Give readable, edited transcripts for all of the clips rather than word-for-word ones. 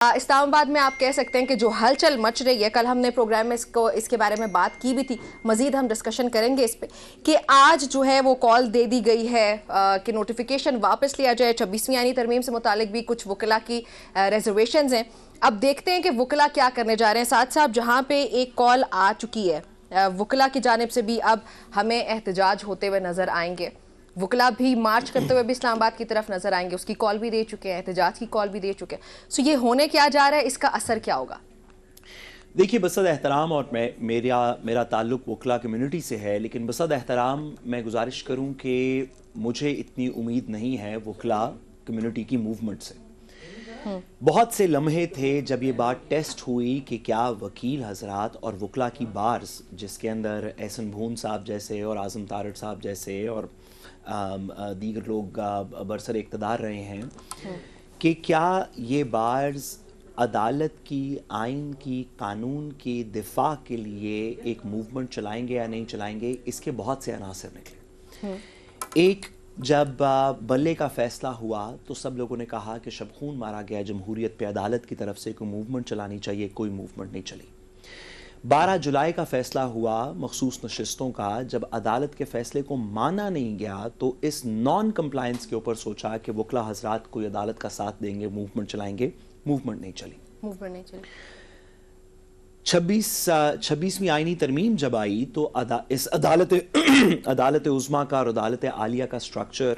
اسلام آباد میں آپ کہہ سکتے ہیں کہ جو ہلچل مچ رہی ہے، کل ہم نے پروگرام میں اس کے بارے میں بات کی بھی تھی، مزید ہم ڈسکشن کریں گے اس پہ کہ آج جو ہے وہ کال دے دی گئی ہے کہ نوٹیفیکیشن واپس لیا جائے۔ 26ویں آئینی ترمیم سے متعلق بھی کچھ وکلا کی ریزرویشنز ہیں۔ اب دیکھتے ہیں کہ وکلا کیا کرنے جا رہے ہیں۔ ساتھ صاحب جہاں پہ ایک کال آ چکی ہے وکلا کی جانب سے بھی، اب ہمیں احتجاج ہوتے ہوئے نظر آئیں گے، وکلا بھی مارچ کرتے ہوئے بھی اسلام آباد کی طرف نظر آئیں گے، اس کی کال بھی دے چکے ہیں، احتجاج کی کال بھی دے چکے ہیں۔ سو یہ ہونے کیا جا رہا ہے، اس کا اثر کیا ہوگا؟ دیکھیے، بصد احترام اور میرا تعلق وکلا کمیونٹی سے ہے، لیکن بصد احترام میں گزارش کروں کہ مجھے اتنی امید نہیں ہے وکلا کمیونٹی کی موومنٹ سے۔ بہت سے لمحے تھے جب یہ بات ٹیسٹ ہوئی کہ کیا وکیل حضرات اور وکلا کی بارز، جس کے اندر احسن بھون صاحب جیسے اور اعظم تارڑ صاحب جیسے اور دیگر لوگ برسر اقتدار رہے ہیں، کہ کیا یہ بارز عدالت کی، آئین کی، قانون کی دفاع کے لیے ایک موومنٹ چلائیں گے یا نہیں چلائیں گے۔ اس کے بہت سے عناصر نکلے۔ ایک، جب بلے کا فیصلہ ہوا تو سب لوگوں نے کہا کہ شب خون مارا گیا جمہوریت پہ، عدالت کی طرف سے کوئی موومنٹ چلانی چاہیے، کوئی موومنٹ نہیں چلی۔ 12 جولائی کا فیصلہ ہوا مخصوص نشستوں کا، جب عدالت کے فیصلے کو مانا نہیں گیا تو اس نان کمپلائنس کے اوپر سوچا کہ وکلا حضرات کوئی عدالت کا ساتھ دیں گے، موومنٹ چلائیں گے، موومنٹ نہیں چلی۔ 26ویں آئینی ترمیم جب آئی تو اس عدالت عظمیٰ کا اور عدالت عالیہ کا سٹرکچر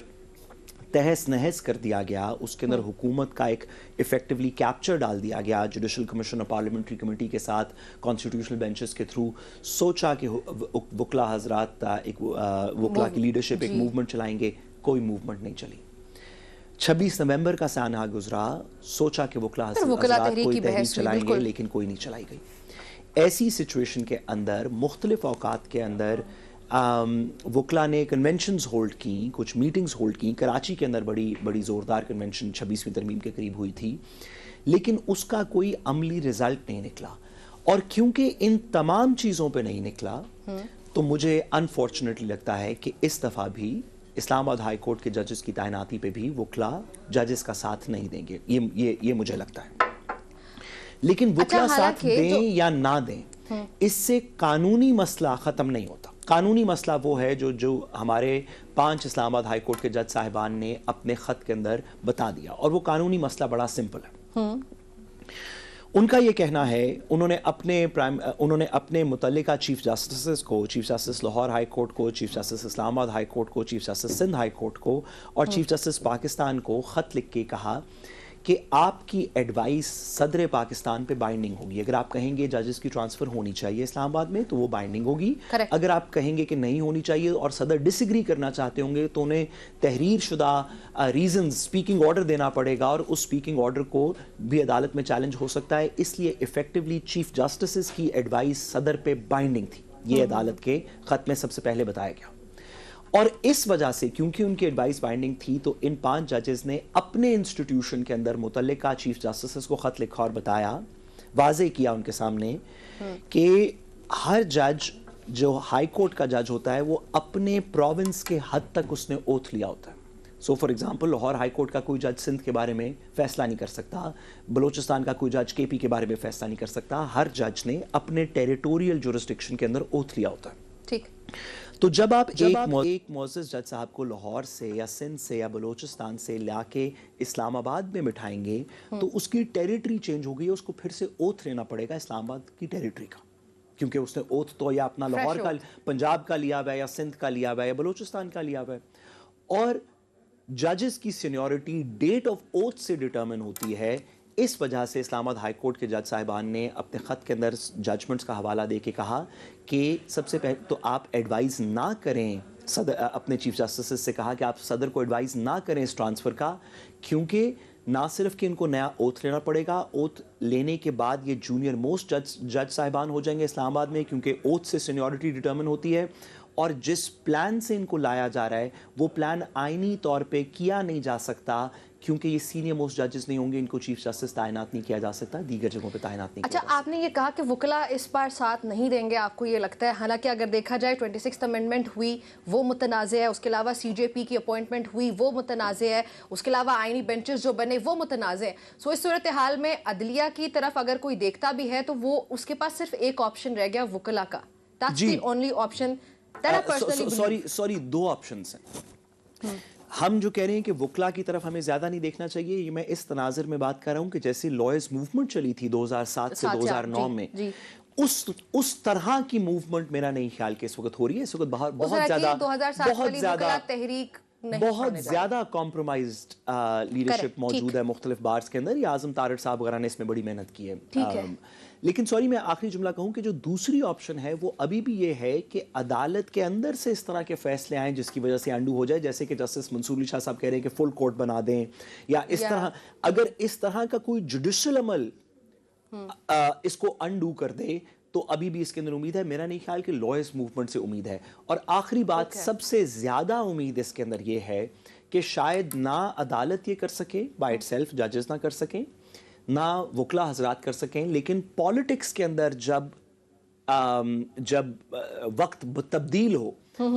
تہس نہس کر دیا گیا۔ اس کے اندر حکومت کا ایک ایفیکٹولی کیپچر ڈال دیا گیا۔ جوڈیشل کمیشن اور پارلیمنٹری کمیٹی کے ساتھ کانسٹیٹیوشنل بینچز کے تھرو سوچا کہ وکلا حضرات وکلا کی لیڈرشپ ایک موومنٹ چلائیں گے، کوئی موومنٹ نہیں چلی۔ 26 نومبر کا سانحہ گزرا، سوچا کہ وکلا حضرات کوئی تحریک چلائیں گے، لیکن کوئی نہیں چلائی گئی۔ ایسی سچویشن کے اندر مختلف اوقات کے اندر وکلا نے کنونشنز ہولڈ کی، کچھ میٹنگز ہولڈ کی۔ کراچی کے اندر بڑی زوردار کنونشن 26ویں ترمیم کے قریب ہوئی تھی، لیکن اس کا کوئی عملی رزلٹ نہیں نکلا۔ اور کیونکہ ان تمام چیزوں پہ نہیں نکلا تو مجھے انفارچونیٹلی لگتا ہے کہ اس دفعہ بھی اسلام آباد ہائی کورٹ کے ججز کی تعیناتی پہ بھی وکلا ججز کا ساتھ نہیں دیں گے، یہ مجھے لگتا ہے۔ لیکن وکلا ساتھ دیں یا نہ دیں، اس سے قانونی مسئلہ ختم نہیں ہوتا۔ قانونی مسئلہ وہ ہے جو ہمارے 5 اسلام آباد ہائی کورٹ کے جج صاحبان نے اپنے خط کے اندر بتا دیا، اور وہ قانونی مسئلہ بڑا سمپل ہے۔ ان کا یہ کہنا ہے، انہوں نے اپنے متعلقہ چیف جسٹسز کو، chief justice Lahore high court کو، چیف جسٹس اسلام آباد ہائی کورٹ کو، chief justice Sindh high court کو اور چیف جسٹس پاکستان کو خط لکھ کے کہا کہ آپ کی ایڈوائس صدر پاکستان پہ بائنڈنگ ہوگی۔ اگر آپ کہیں گے ججز کی ٹرانسفر ہونی چاہیے اسلام آباد میں تو وہ بائنڈنگ ہوگی۔ اگر آپ کہیں گے کہ نہیں ہونی چاہیے اور صدر ڈس ایگری کرنا چاہتے ہوں گے تو انہیں تحریر شدہ ریزنز، اسپیکنگ آرڈر دینا پڑے گا، اور اس اسپیکنگ آرڈر کو بھی عدالت میں چیلنج ہو سکتا ہے۔ اس لیے ایفیکٹولی چیف جسٹسز کی ایڈوائس صدر پہ بائنڈنگ تھی، یہ عدالت کے خط میں سب سے پہلے بتایا گیا۔ اور اس وجہ سے، کیونکہ ان کی ایڈوائس بائنڈنگ تھی، تو ان 5 ججز نے اپنے انسٹیٹیوشن کے اندر متعلقہ چیف جسٹسز کو خط لکھا اور بتایا، واضح کیا ان کے سامنے کہ ہر جج جو ہائی کورٹ کا جج ہوتا ہے وہ اپنے پروونس کے حد تک اس نے اوتھ لیا ہوتا ہے۔ So for example, Lahore high court کا کوئی جج سندھ کے بارے میں فیصلہ نہیں کر سکتا، بلوچستان کا کوئی جج کے پی کے بارے میں فیصلہ نہیں کر سکتا۔ ہر جج نے اپنے ٹیریٹوریل جورسڈکشن کے اندر اوتھ لیا ہوتا ہے۔ ٹھیک۔ تو جب آپ ایک معزز جج صاحب کو لاہور سے یا سندھ سے یا بلوچستان سے لا کے اسلام آباد میں بٹھائیں گے تو اس کی ٹیریٹری چینج ہو گئی، اس کو پھر سے اوتھ لینا پڑے گا اسلام آباد کی ٹیریٹری کا، کیونکہ اس نے اوتھ تو یا اپنا لاہور کا، پنجاب کا لیا ہوا ہے، یا سندھ کا لیا ہوا ہے، یا بلوچستان کا لیا ہوا ہے۔ اور ججز کی سینیورٹی ڈیٹ آف اوتھ سے ڈٹرمن ہوتی ہے۔ اس وجہ سے اسلام آباد ہائی کورٹ کے جج صاحبان نے اپنے خط کے اندر ججمنٹس کا حوالہ دے کے کہا کہ سب سے پہلے تو آپ ایڈوائز نہ کریں، اپنے چیف جسٹس سے کہا کہ آپ صدر کو ایڈوائز نہ کریں اس ٹرانسفر کا، کیونکہ نہ صرف کہ ان کو نیا اوتھ لینا پڑے گا، اوتھ لینے کے بعد یہ جونیئر موسٹ جج صاحبان ہو جائیں گے اسلام آباد میں، کیونکہ اوتھ سے سینیورٹی ڈٹرمن ہوتی ہے، اور جس پلان سے ان کو لایا جا رہا ہے وہ پلان آئینی طور پہ کیا نہیں جا سکتا کیونکہ یہ سینئر موسٹ ججز نہیں ہوں گے, ان کو چیف جسٹس تعینات نہیں کیا جا سکتا, دیگر جگہوں پہ تعینات نہیں کیا اچھا, آپ نے یہ کہا کہ وکلا اس بار ساتھ نہیں دیں گے, آپ کو یہ لگتا ہے, حالانکہ اگر دیکھا جائے 26th امینڈمنٹ ہوئی وہ متنازع ہے, اس کے علاوہ سی جے پی کی اپوائنٹمنٹ ہوئی وہ متنازع ہے, اس کے علاوہ آئینی بینچز جو بنے وہ متنازع ہیں. سو اس صورتحال میں عدلیہ کی طرف اگر کوئی دیکھتا بھی ہے تو وہ اس کے پاس صرف ایک آپشن رہ گیا وکلا کا. That's the only option that I personally believe. Sorry, دو آپشنز ہیں. ہم جو کہہ رہے ہیں کہ وکلا کی طرف ہمیں زیادہ نہیں دیکھنا چاہیے, یہ میں اس تناظر میں بات کر رہا ہوں کہ جیسے لائرز موومنٹ چلی تھی 2007 سے 2009 میں, اس طرح کی موومنٹ میرا نہیں خیال کہ اس وقت ہو رہی ہے. اس وقت بہت زیادہ کمپرومائزڈ لیڈرشپ موجود ہے مختلف بارز کے اندر. یہ اعظم طارڑ صاحب وغیرہ نے اس میں بڑی محنت کی ہے. لیکن سوری, میں آخری جملہ کہوں کہ جو دوسری آپشن ہے وہ ابھی بھی یہ ہے کہ عدالت کے اندر سے اس طرح کے فیصلے آئیں جس کی وجہ سے انڈو ہو جائے, جیسے کہ جسٹس منصور علی شاہ صاحب کہہ رہے ہیں کہ فل کورٹ بنا دیں, یا اس طرح اگر اس طرح کا کوئی جوڈیشل عمل اس کو انڈو کر دے تو ابھی بھی اس کے اندر امید ہے. میرا نہیں خیال کہ لائرز موومنٹ سے امید ہے. اور آخری بات, سب سے زیادہ امید اس کے اندر یہ ہے کہ شاید نہ عدالت یہ کر سکے بائی اٹ سیلف, ججز نہ کر سکیں, نہ وکلا حضرات کر سکیں, لیکن پالیٹکس کے اندر جب وقت تبدیل ہو,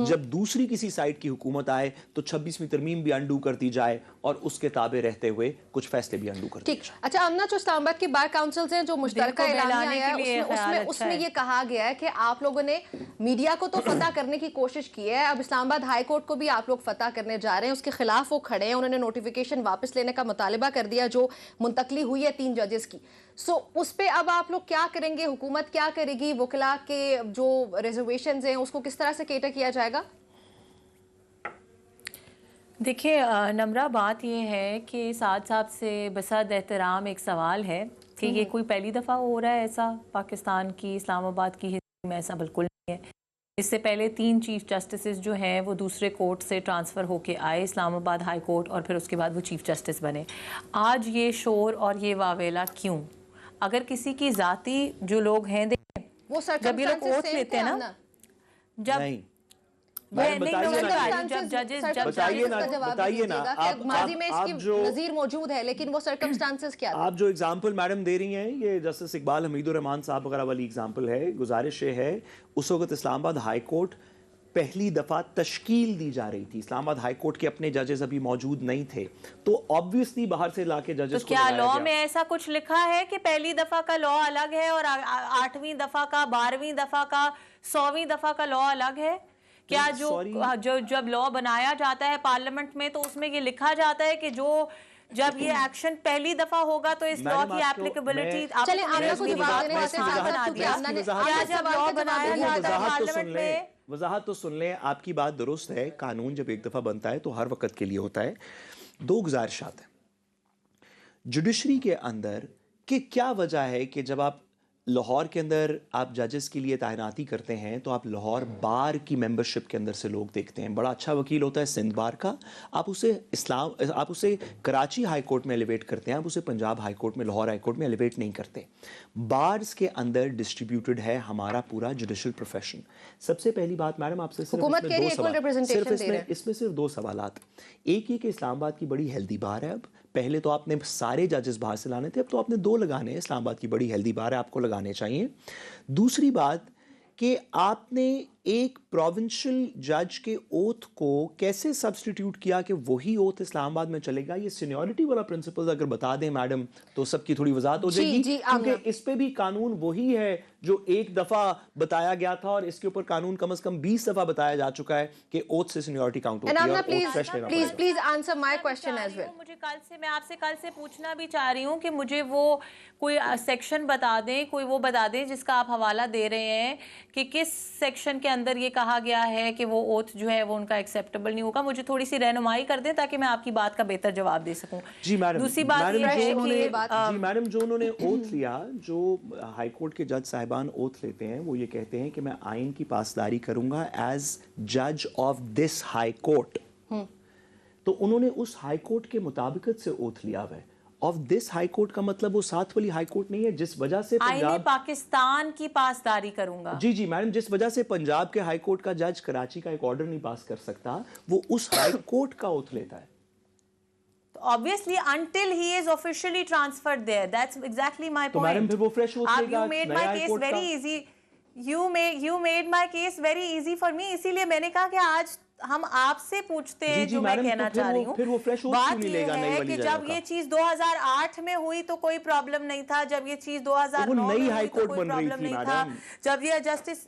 جب دوسری کسی سائٹ کی حکومت آئے تو 26ویں ترمیم بھی انڈو کر دی جائے اور اس کے تابع رہتے ہوئے کچھ فیصلے بھی انڈو کر دی جائے. اچھا امنا, جو اسلام آباد کی بار کاؤنسلز ہیں جو مشترکہ اعلامیہ آیا ہے اس میں یہ کہا گیا ہے کہ آپ لوگوں نے میڈیا کو تو فتح کرنے کی کوشش کی ہے, اب اسلام آباد ہائی کورٹ کو بھی آپ لوگ فتح کرنے جا رہے ہیں, اس کے خلاف وہ کھڑے ہیں, انہوں نے نوٹیفیکیشن واپس لینے کا مطالبہ کر دیا جو منتقلی ہوئی ہے 3 ججز کی. سو اس پہ اب آپ لوگ کیا کریں گے, حکومت کیا کرے گی, وکلا کے جو ریزرویشنز ہیں اس کو کس طرح سے کیٹر کیا جائے گا؟ دیکھیے نمرہ, بات یہ ہے کہ سعد صاحب سے بصد احترام ایک سوال ہے کہ یہ کوئی پہلی دفعہ ہو رہا ہے ایسا پاکستان کی اسلام آباد کی ہسٹری میں, ایسا بالکل نہیں ہے. اس سے پہلے 3 چیف جسٹسز جو ہیں وہ دوسرے کورٹ سے ٹرانسفر ہو کے آئے اسلام آباد ہائی کورٹ, اور پھر اس کے بعد وہ چیف جسٹس بنے. آج یہ شور اور یہ واویلا کیوں؟ اگر کسی کی ذاتی جو لوگ ہیں وہ جب یہ لوگ اوتھ لیتے ہیں نا, جب نظیر موجود ہے, لیکن وہ سرکمسٹانسز کیا تھے؟ آپ جو اگزامپل میڈم دے رہی ہیں یہ جسٹس اقبال حمید الرحمان صاحب وغیرہ والی اگزامپل ہے. گزارش یہ ہے, اس وقت اسلام آباد ہائی کورٹ پہلی دفعہ تشکیل دی جا رہی تھی, اسلام آباد ہائی کورٹ کے اپنے ججز ابھی موجود نہیں تھے, تو آبویسلی باہر سے لا کے ججز کو کیا لا میں ایسا کچھ لکھا ہے کہ پہلی دفعہ کا لا الگ ہے اور 8ویں دفعہ کا, 12ویں دفعہ کا, 100ویں دفعہ کا لا الگ ہے؟ کیا جب لا بنایا جاتا ہے پارلیمنٹ میں تو اس میں یہ لکھا جاتا ہے کہ جب یہ ایکشن پہلی دفعہ ہوگا تو اس لا کی ایپلیکیبلٹی وضاحت تو سن لیں. آپ کی بات درست ہے, قانون جب ایک دفعہ بنتا ہے تو ہر وقت کے لیے ہوتا ہے. 2 گزارشات ہیں جوڈیشری کے اندر کہ کیا وجہ ہے کہ جب آپ لاہور کے اندر آپ ججز کے لیے تعیناتی کرتے ہیں تو آپ لاہور بار کی ممبرشپ کے اندر سے لوگ دیکھتے ہیں. بڑا اچھا وکیل ہوتا ہے سندھ بار کا, آپ اسے کراچی ہائی کورٹ میں ایلیویٹ کرتے ہیں, آپ اسے پنجاب ہائی کورٹ میں, لاہور ہائی کورٹ میں ایلیویٹ نہیں کرتے. بارز کے اندر ڈسٹریبیوٹڈ ہے ہمارا پورا جوڈیشل پروفیشن. سب سے پہلی بات میڈم, آپ سے اس میں صرف 2 سوالات. ایک یہ کہ اسلام آباد کی بڑی ہیلدی بار ہے, اب پہلے تو آپ نے سارے ججز باہر سے لانے تھے, اب تو آپ نے 2 لگانے ہیں. اسلام آباد کی بڑی ہیلدی بار ہے, آپ کو لگانے چاہیے. دوسری بات کہ آپ نے ایک پروونشل جج کے اوتھ کو کیسے سبسٹیٹیوٹ کیا کہ وہی اوتھ اسلام آباد میں چلے گا. یہ سینیورٹی والا پرنسپل اگر بتا دیں میڈم تو سب کی تھوڑی وضاحت ہو جائے گی, کیونکہ اس پہ بھی قانون وہی ہے جو ایک دفعہ بتایا گیا تھا, اور اس کے اوپر قانون کم از کم 20 دفعہ بتایا جا چکا ہے کہ اوتھ سے سینیورٹی کاؤنٹ ہوتی ہے. Please answer my question as well. میں آپ سے کل سے پوچھنا بھی چاہ رہی ہوں کہ مجھے وہ کوئی سیکشن بتا دیں, کوئی وہ بتا دیں جس کا آپ حوالہ دے رہے ہیں کہ کس سیکشن کے اندر یہ کہا گیا ہے کہ وہ اوتھ جو ہے وہ ان کا ایکسیپٹیبل نہیں ہوگا. مجھے تھوڑی سی رہنمائی کر دیں تاکہ میں آپ کی بات کا بہتر جواب دے سکوں. جی میڈم, دوسری بات یہ ہے کہ میڈم جو انہوں نے اوتھ لیا, جو ہائی کورٹ کے جج صاحبان اوتھ لیتے ہیں, وہ یہ کہتے ہیں کہ میں آئین کی پاسداری کروں گا ایز جج آف دس ہائی کورٹ. تو انہوں نے اس ہائی کورٹ کے مطابقت سے اوتھ لیا ہوا ہے. آف دس ہائی کورٹ کا مطلب وہ 7 والی ہائی کورٹ نہیں ہے جس وجہ سے آئین پاکستان کی پاسداری کروں گا. جی میڈم, جس وجہ سے پنجاب کے ہائی کورٹ کا جج کراچی کا ایک آرڈر نہیں پاس کر سکتا, وہ اس ہائی کورٹ کا اوتھ لیتا ہے. obviously until he is officially transferred there. That's exactly my point. तो मैडम फिर वो fresh vote लेगा, You made my नया case court very का। easy. You made my case very easy for me. इसीलिए मैंने कहा कि आज हम आपसे पूछते हैं जो मैं कहना चाह रही हूँ। फिर वो fresh vote क्यों नहीं लेगा नई वाली कि जगह जब का? ये चीज 2008 में हुई तो कोई प्रॉब्लम नहीं था, जब ये चीज 2009 में हुई तो कोई प्रॉब्लम नहीं था, जब ये जस्टिस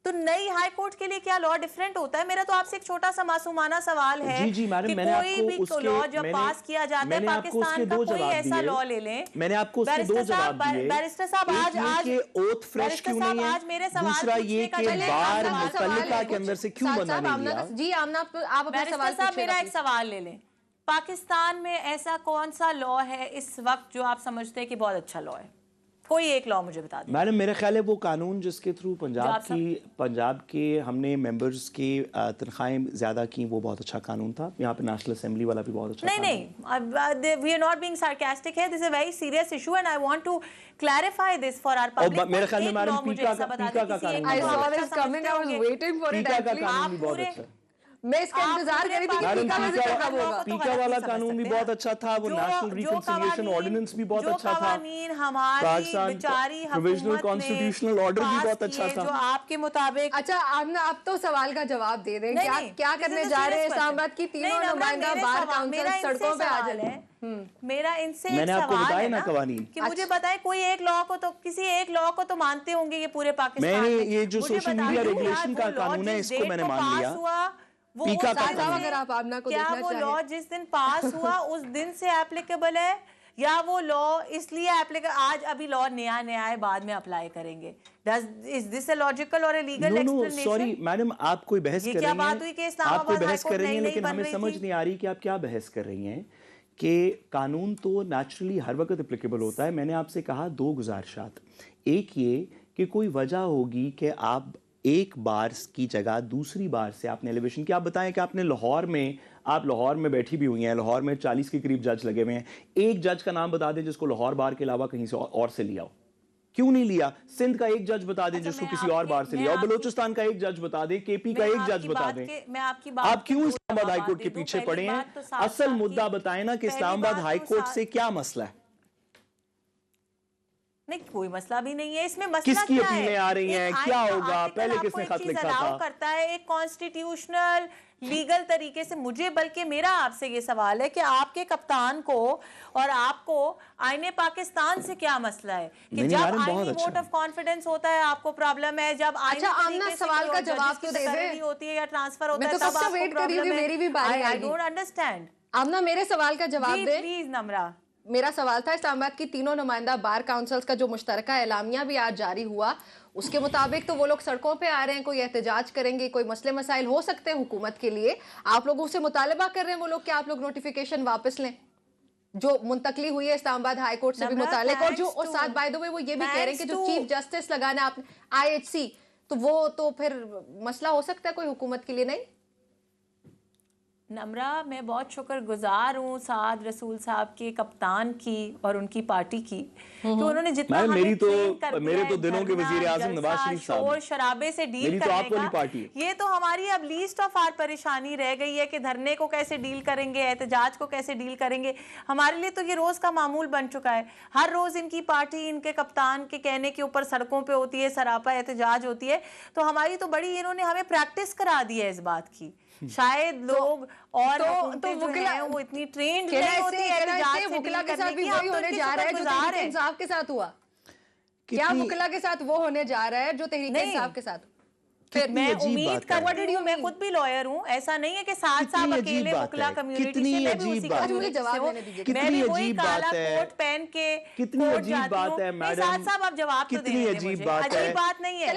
तो नई हाई कोर्ट के लिए क्या लॉ डिफरेंट होता है? मेरा तो आपसे एक छोटा सा मासूमाना सवाल है जी मैडम, कि कोई भी लॉ जब पास किया जाता है पाकिस्तान का, कोई ऐसा लॉ ले लें। मैंने आपको उसके दो जवाब दिए। बैरिस्टर साहब आज ओथ फ्रेश क्यों नहीं है? आज मेरे सवाल दूसरा ये कि बार मुतल्लिका के अंदर से क्यों बंदा नहीं लिया? जी आमना, आप अपना सवाल साहब मेरा एक सवाल ले लें। पाकिस्तान में ऐसा कौन सा लॉ है इस वक्त जो आप समझते हैं कि बहुत अच्छा लॉ है? कोई एक लॉ मुझे बता दें। मैडम मेरे ख्याल है वो कानून जिसके थ्रू पंजाब के हमने मेंबर्स के तनख्वाहें ज्यादा की, वो बहुत अच्छा कानून था। यहाँ पे नेशनल असेंबली वाला भी बहुत अच्छा नहीं, we are not being sarcastic here. This is a very serious issue and I want to clarify this for our public. मेरे ख्याल में मैडम पीका का कानून, I saw this coming, I was waiting for it actually. मैं इसका इंतजार कर रही थी कि पीका वाला कब होगा। पीका वाला कानून भी बहुत अच्छा था, वो नेशनल रिकंसिलिएशन ऑर्डिनेंस भी बहुत अच्छा था, पाकिस्तान प्रोविजनल कॉन्स्टिट्यूशनल ऑर्डर भी बहुत अच्छा था। जो आपके मुताबिक। अच्छा आमना, अब तो सवाल का जवाब दे दें, क्या करने जा रहे हैं? इस्लामाबाद की तीनों नुमाइंदा बार काउंसिल सड़कों पे आ जाए। मेरा इनसे मैंने आपको बताया ना कवानीन कि मुझे बताए कोई एक लॉ को तो, किसी एक लॉ को तो मानते होंगे ये पूरे पाकिस्तान में। मैंने ये जो सोशल मीडिया रेगुलेशन का कानून है इसको मैंने मान लिया। पीका का अगर आप आमना को देखना चाहें, क्या वो लॉ जिस दिन पास हुआ उस दिन से एप्लीकेबल है या वो लॉ इसलिए एप्लीकेबल आज अभी लॉ नया है बाद में अप्लाई करेंगे? Is this a logical or a legal explanation? Sorry madam, आप कोई बहस कर रही हैं, बात हुई कि आप कोई बहस कर रही हैं, लेकिन हमें समझ नहीं आ रही कि आप क्या बहस कर रही हैं। कि कानून तो नेचुरली हर वक्त एप्लीकेबल होता है। मैंने आपसे कहा दो गुजारिशात, एक ये कि कोई वजह होगी कि आप एक बार की जगह दूसरी बार से आपने एलिवेशन किया। आप बताएं कि आपने लाहौर में बैठी भी हुई हैं, लाहौर में 40 के करीब जज लगे हुए हैं, एक जज का नाम बता दें जिसको लाहौर बार के अलावा कहीं से और से लिया हो। क्यों नहीं लिया? सिंध का एक जज बता दें जिसको किसी और बार से लिया हो, बलूचिस्तान का एक जज बता दें, केपी का एक जज बता दें। आप क्यों इस्लामाबाद हाई कोर्ट के पीछे पड़े हैं? असल मुद्दा बताएं ना कि इस्लामाबाद हाई कोर्ट से क्या मसला है? नहीं, कोई मसला भी नहीं है इसमें। मसला किसकी क्या अपीलें आ रही हैं, क्या होगा, पहले किसने खत लिखा था? करता है एक कॉन्स्टिट्यूशनल लीगल तरीके से। मुझे बल्कि मेरा आपसे ये सवाल है कि आपके कप्तान को और आपको आईने पाकिस्तान से क्या मसला है कि जब आईनी वोट ऑफ कॉन्फिडेंस होता है आपको प्रॉब्लम है, जब आईनी सवाल का जवाब तो दे दे होती है या ट्रांसफर होता है तब आपको प्रॉब्लम है। मेरी भी बारी आई डोंट अंडरस्टैंड। आमना मेरे सवाल का जवाब दे प्लीज। नम्रा, मेरा सवाल था इस्लामाबाद की तीनों नुमाइंदा बार काउंसिल्स का जो मुश्तरका एलामिया भी आज जारी हुआ, उसके मुताबिक तो वो लोग सड़कों पे आ रहे हैं, कोई एहतजाज करेंगे, कोई मसले मसाइल हो सकते हैं हुकूमत के लिए। आप लोगों से मुतालबा कर रहे हैं वो लोग कि आप लोग नोटिफिकेशन वापस लें जो मुंतकली हुई है इस्लामाबाद हाई कोर्ट से भी मुतालिक, और साथ बाय द वे वो ये भी कह रहे हैं कि जो चीफ जस्टिस लगाना आपने IHC, तो वो तो फिर मसला हो सकता है कोई हुकूमत के लिए। नहीं नम्रा, मैं बहुत शुक्रगुजार हूँ साद रसूल साहब के कप्तान की और उनकी पार्टी की कि उन्होंने जितना मेरे तो दिनों के वजीर आज़म नवाज शरीफ साहब और शराबे से डील करने का, ये तो हमारी अब लीस्ट ऑफ आर परेशानी रह गई है कि धरने को कैसे डील करेंगे, एहतजाज को कैसे डील करेंगे। हमारे लिए तो ये रोज का मामूल बन चुका है। हर रोज इनकी पार्टी इनके कप्तान के कहने के ऊपर सड़कों पे होती है, सरापा एहतजाज होती है। तो हमारी तो बड़ी इन्होंने हमें प्रैक्टिस करा दी है इस बात की। शायद लोग और तो वकील वो इतनी ट्रेंड नहीं होती है। वकीला के साथ भी वही होने जा रहा है जो तहरीक इंसाफ के साथ हुआ। क्या वकीला के साथ वो होने जा रहा है जो तहरीक इंसाफ के साथ? फिर मैं उम्मीद करती हूँ, मैं खुद भी लॉयर हूँ, ऐसा नहीं है कि साथ साथ अकेले वकीला कम्युनिटी से मैं भी उसी मुझे जवाब देने दीजिए। मैं भी वही काला कोट पहन के कितनी अजीब बात है मैडम। साथ साथ आप जवाब तो देने दीजिए। अजीब बात नहीं है,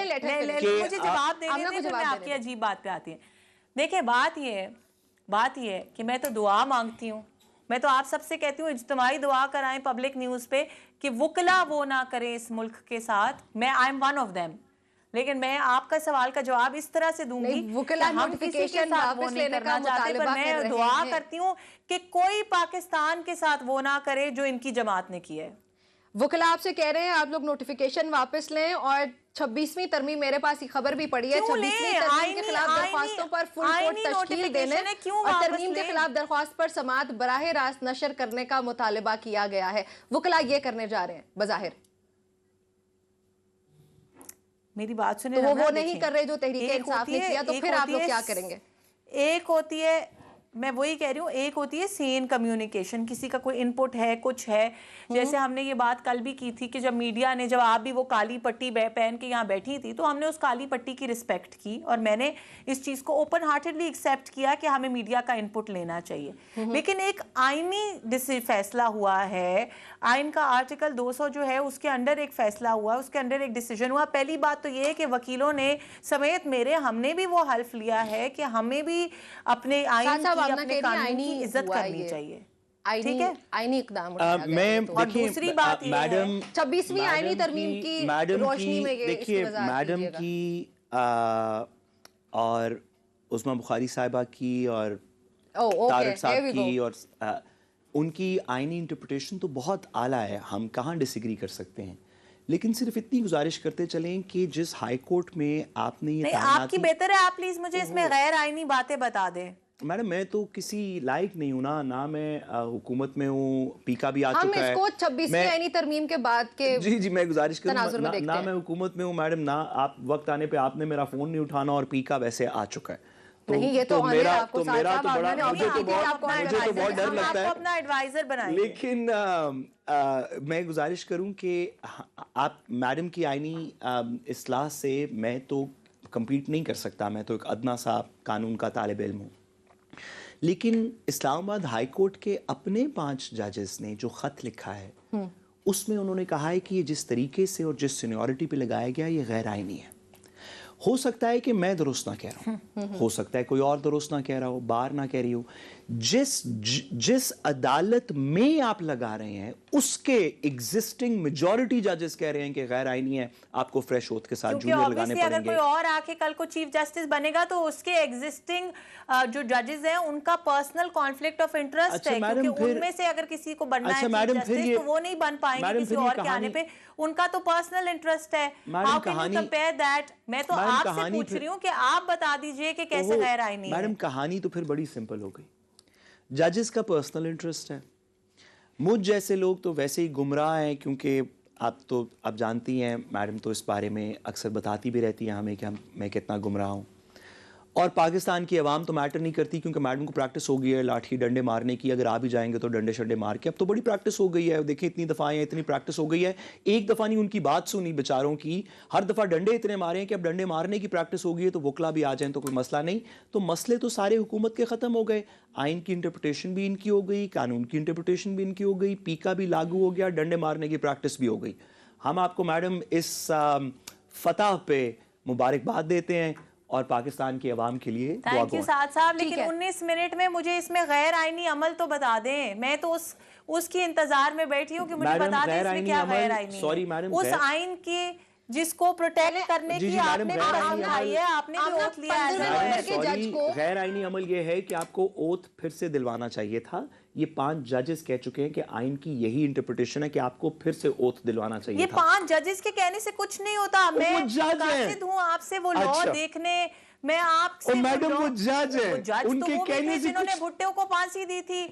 मुझे जवाब देने दीजिए, मैं आपकी अजीब बात पे आती है। देखिए बात ये है कि मैं तो दुआ मांगती हूँ। मैं तो आप सबसे कहती हूँ इज्तिमाई दुआ कराएं पब्लिक न्यूज़ पे कि वकला वो ना करें इस मुल्क के साथ। मैं I am one of them, लेकिन मैं आपका सवाल का जवाब इस तरह से दूंगी कि हम किसी के साथ वो नहीं करना चाहते, पर मैं दुआ करती हूँ कि कोई पाकिस्तान के साथ वो ना करे जो इनकी जमात ने की है। वकला आपसे कह रहे हैं आप लोग नोटिफिकेशन वापस लें और 26वीं तरमीम, मेरे पास ये खबर भी पड़ी है, 26वीं तरमीम के खिलाफ दरख्वास्तों पर फुल कोर्ट तश्कील देने और तरमीम के खिलाफ दरख्वास्त पर समाअत बराह रास्त नशर करने का मुतालबा किया गया है। वकला ये करने जा रहे हैं बज़ाहिर, मेरी बात सुने, तो वो नहीं कर रहे जो तहरीक इंसाफ ने किया, तो फिर आप लोग क्या करेंगे? एक होती है, मैं वही कह रही हूँ, एक होती है सेन कम्युनिकेशन, किसी का कोई इनपुट है, कुछ है, जैसे हमने ये बात कल भी की थी कि जब मीडिया ने, जब आप भी वो काली पट्टी पहन के यहाँ बैठी थी, तो हमने उस काली पट्टी की रिस्पेक्ट की और मैंने इस चीज़ को ओपन हार्टेडली एक्सेप्ट किया कि हमें मीडिया का इनपुट लेना चाहिए। लेकिन एक आईनी फैसला हुआ है, आइन का आर्टिकल 200 जो है उसके अंडर एक फैसला हुआ, उसके अंडर एक डिसीजन हुआ। पहली बात तो ये है कि वकीलों ने समेत मेरे, हमने भी वो हल्फ लिया है कि हमें भी अपने आइन की, अपने कानून की इज्जत करनी चाहिए, ठीक है, आईनी इक़दाम। मैं और दूसरी बात ये मैडम 26वीं आईनी तरमीम की रोशनी में देखिए मैडम की और उस्मा बुखारी साहिबा की और तारक साहब की और उनकी आईनी इंटरप्रिटेशन तो बहुत आला है, हम कहाँ डिसएग्री कर सकते हैं, लेकिन सिर्फ इतनी गुजारिश करते चलें कि जिस हाई कोर्ट में आपने ये आपकी बेहतर है आप प्लीज मुझे इसमें गैर आईनी बातें बता दें। मैडम मैं तो किसी लायक नहीं हूँ ना मैं हुकूमत में हूँ, पीका भी आ चुका है। हम इसको 26वीं आईनी तरमीम के बाद के जी मैं गुजारिश करूँ ना मैं हुकूमत में हूँ मैडम, ना आप वक्त आने पे आपने मेरा फोन नहीं उठाना और पीका वैसे आ चुका है। नहीं ये तो मेरा तो बड़ा मुझे तो बहुत डर लगता है अपना एडवाइजर बनाइए। लेकिन मैं गुजारिश करूं कि आप मैडम की आईनी इस्लाह से मैं तो कम्पीट नहीं कर सकता, मैं तो एक अदना सा कानून का तालिब इल्म हूँ। लेकिन इस्लामाबाद हाई कोर्ट के अपने 5 जजेस ने जो ख़त लिखा है उसमें उन्होंने कहा है कि ये जिस तरीके से और जिस सीनियरिटी पे लगाया गया ये गैर आईनी है। हो सकता है कि मैं दुरुस्त ना कह रहा हूँ, हो सकता है कोई और दुरुस्त ना कह रहा हो, बार ना कह रही हो। जिस अदालत में आप लगा रहे हैं उसके एग्जिस्टिंग मेजॉरिटी जजेस कह रहे हैं कि गैर आईनी है, आपको फ्रेश ओथ के साथ जूनियर लगाने पड़ेंगे। अगर कोई और आके कल को चीफ जस्टिस बनेगा तो उसके एग्जिस्टिंग जो जजेस हैं उनका पर्सनल कॉन्फ्लिक्ट ऑफ इंटरेस्ट है, क्योंकि उनमें से अगर किसी को बनना है चीफ जस्टिस तो वो नहीं बन पाएंगे किसी और के आने पे, उनका तो पर्सनल इंटरेस्ट है। How can you compare that? मैं तो आपसे पूछ रही हूँ कि आप बता दीजिए कि कैसे गैर आईनी है। मैडम कहानी तो फिर बड़ी सिंपल हो गई, जजेस का पर्सनल इंटरेस्ट है, मुझ जैसे लोग तो वैसे ही गुमराह हैं, क्योंकि आप जानती हैं मैडम तो इस बारे में अक्सर बताती भी रहती हैं हमें कि मैं कितना गुमराह हूँ। और पाकिस्तान की आवाम तो मैटर नहीं करती क्योंकि मैडम को प्रैक्टिस हो गई है लाठी डंडे मारने की, अगर आ भी जाएंगे तो डंडे शंडे मार के, अब तो बड़ी प्रैक्टिस हो गई है। देखें इतनी दफ़ा है, इतनी प्रैक्टिस हो गई है, एक दफ़ा नहीं उनकी बात सुनी बेचारों की, हर दफ़ा डंडे इतने मारे हैं कि अब डंडे मारने की प्रैक्टिस हो गई है, तो वकला भी आ जाएं तो कोई मसला नहीं। तो मसले तो सारे हुकूमत के ख़त्म हो गए, आइन की इंटरप्रिटेशन भी इनकी हो गई, कानून की इंटरप्रिटेशन भी इनकी हो गई, पीका भी लागू हो गया, डंडे मारने की प्रैक्टिस भी हो गई। हम आपको मैडम इस फतह पे मुबारकबाद देते हैं और पाकिस्तान की आवाम के लिए थैंक यू साद साहब। लेकिन 19 मिनट में मुझे इसमें गैर आईनी अमल तो बता दें, मैं तो उसकी इंतजार में बैठी हूँ कि मुझे बता दें इसमें क्या गैर आईनी। सॉरी मैडम, उस आइन की जिसको प्रोटेक्ट करने की आपने भी उठाई है, आपने भी ओथ लिया है। गैर आईनी अमल ये है कि आपको ओथ फिर से दिलवाना चाहिए था। ये 5 जजेस कह चुके हैं कि आइन की यही इंटरप्रिटेशन है कि आपको फिर से ओथ दिलवाना चाहिए। ये 5 जजेस के कहने से कुछ नहीं होता। मैं कासिद हूँ आपसे वो लॉ देखने, मैं आपसे मैडम वो जज है, उनके कहने से जिन्होंने भुट्टो को फांसी दी थी,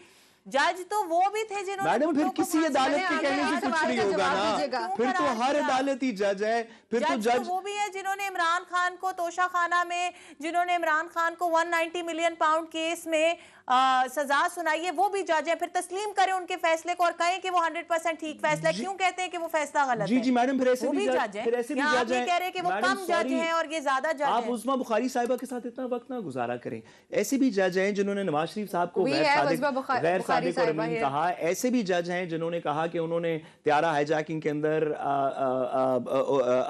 जज तो वो भी थे जिन्होंने मैडम फिर किसी अदालत के कहने से कुछ नहीं होगा ना, फिर तो हर अदालत ही जज है। फिर तो जज वो भी है जिन्होंने इमरान खान को तोशा खाना में, जिन्होंने इमरान खान को 190 मिलियन पाउंड केस में सजा सुनाई है, वो भी जज है। फिर तस्लीम करें उनके फैसले को और कहें कि वो 100% ठीक फैसला है। क्यों कहते हैं कि वो फैसला गलत है? जी मैडम, फिर ऐसे भी जज है, फिर ऐसे भी जज है, कह रहे हैं कि वो कम जज हैं और ये ज्यादा जज हैं। आप उस्मा बुखारी साहिबा के साथ इतना वक्त ना गुजारा करें। ऐसे भी जज हैं जिन्होंने नवाज शरीफ साहब को गैर सादिक और अमीन कहा, ऐसे भी जज हैं जिन्होंने कहा कि उन्होंने त्यारा हाईजैकिंग के अंदर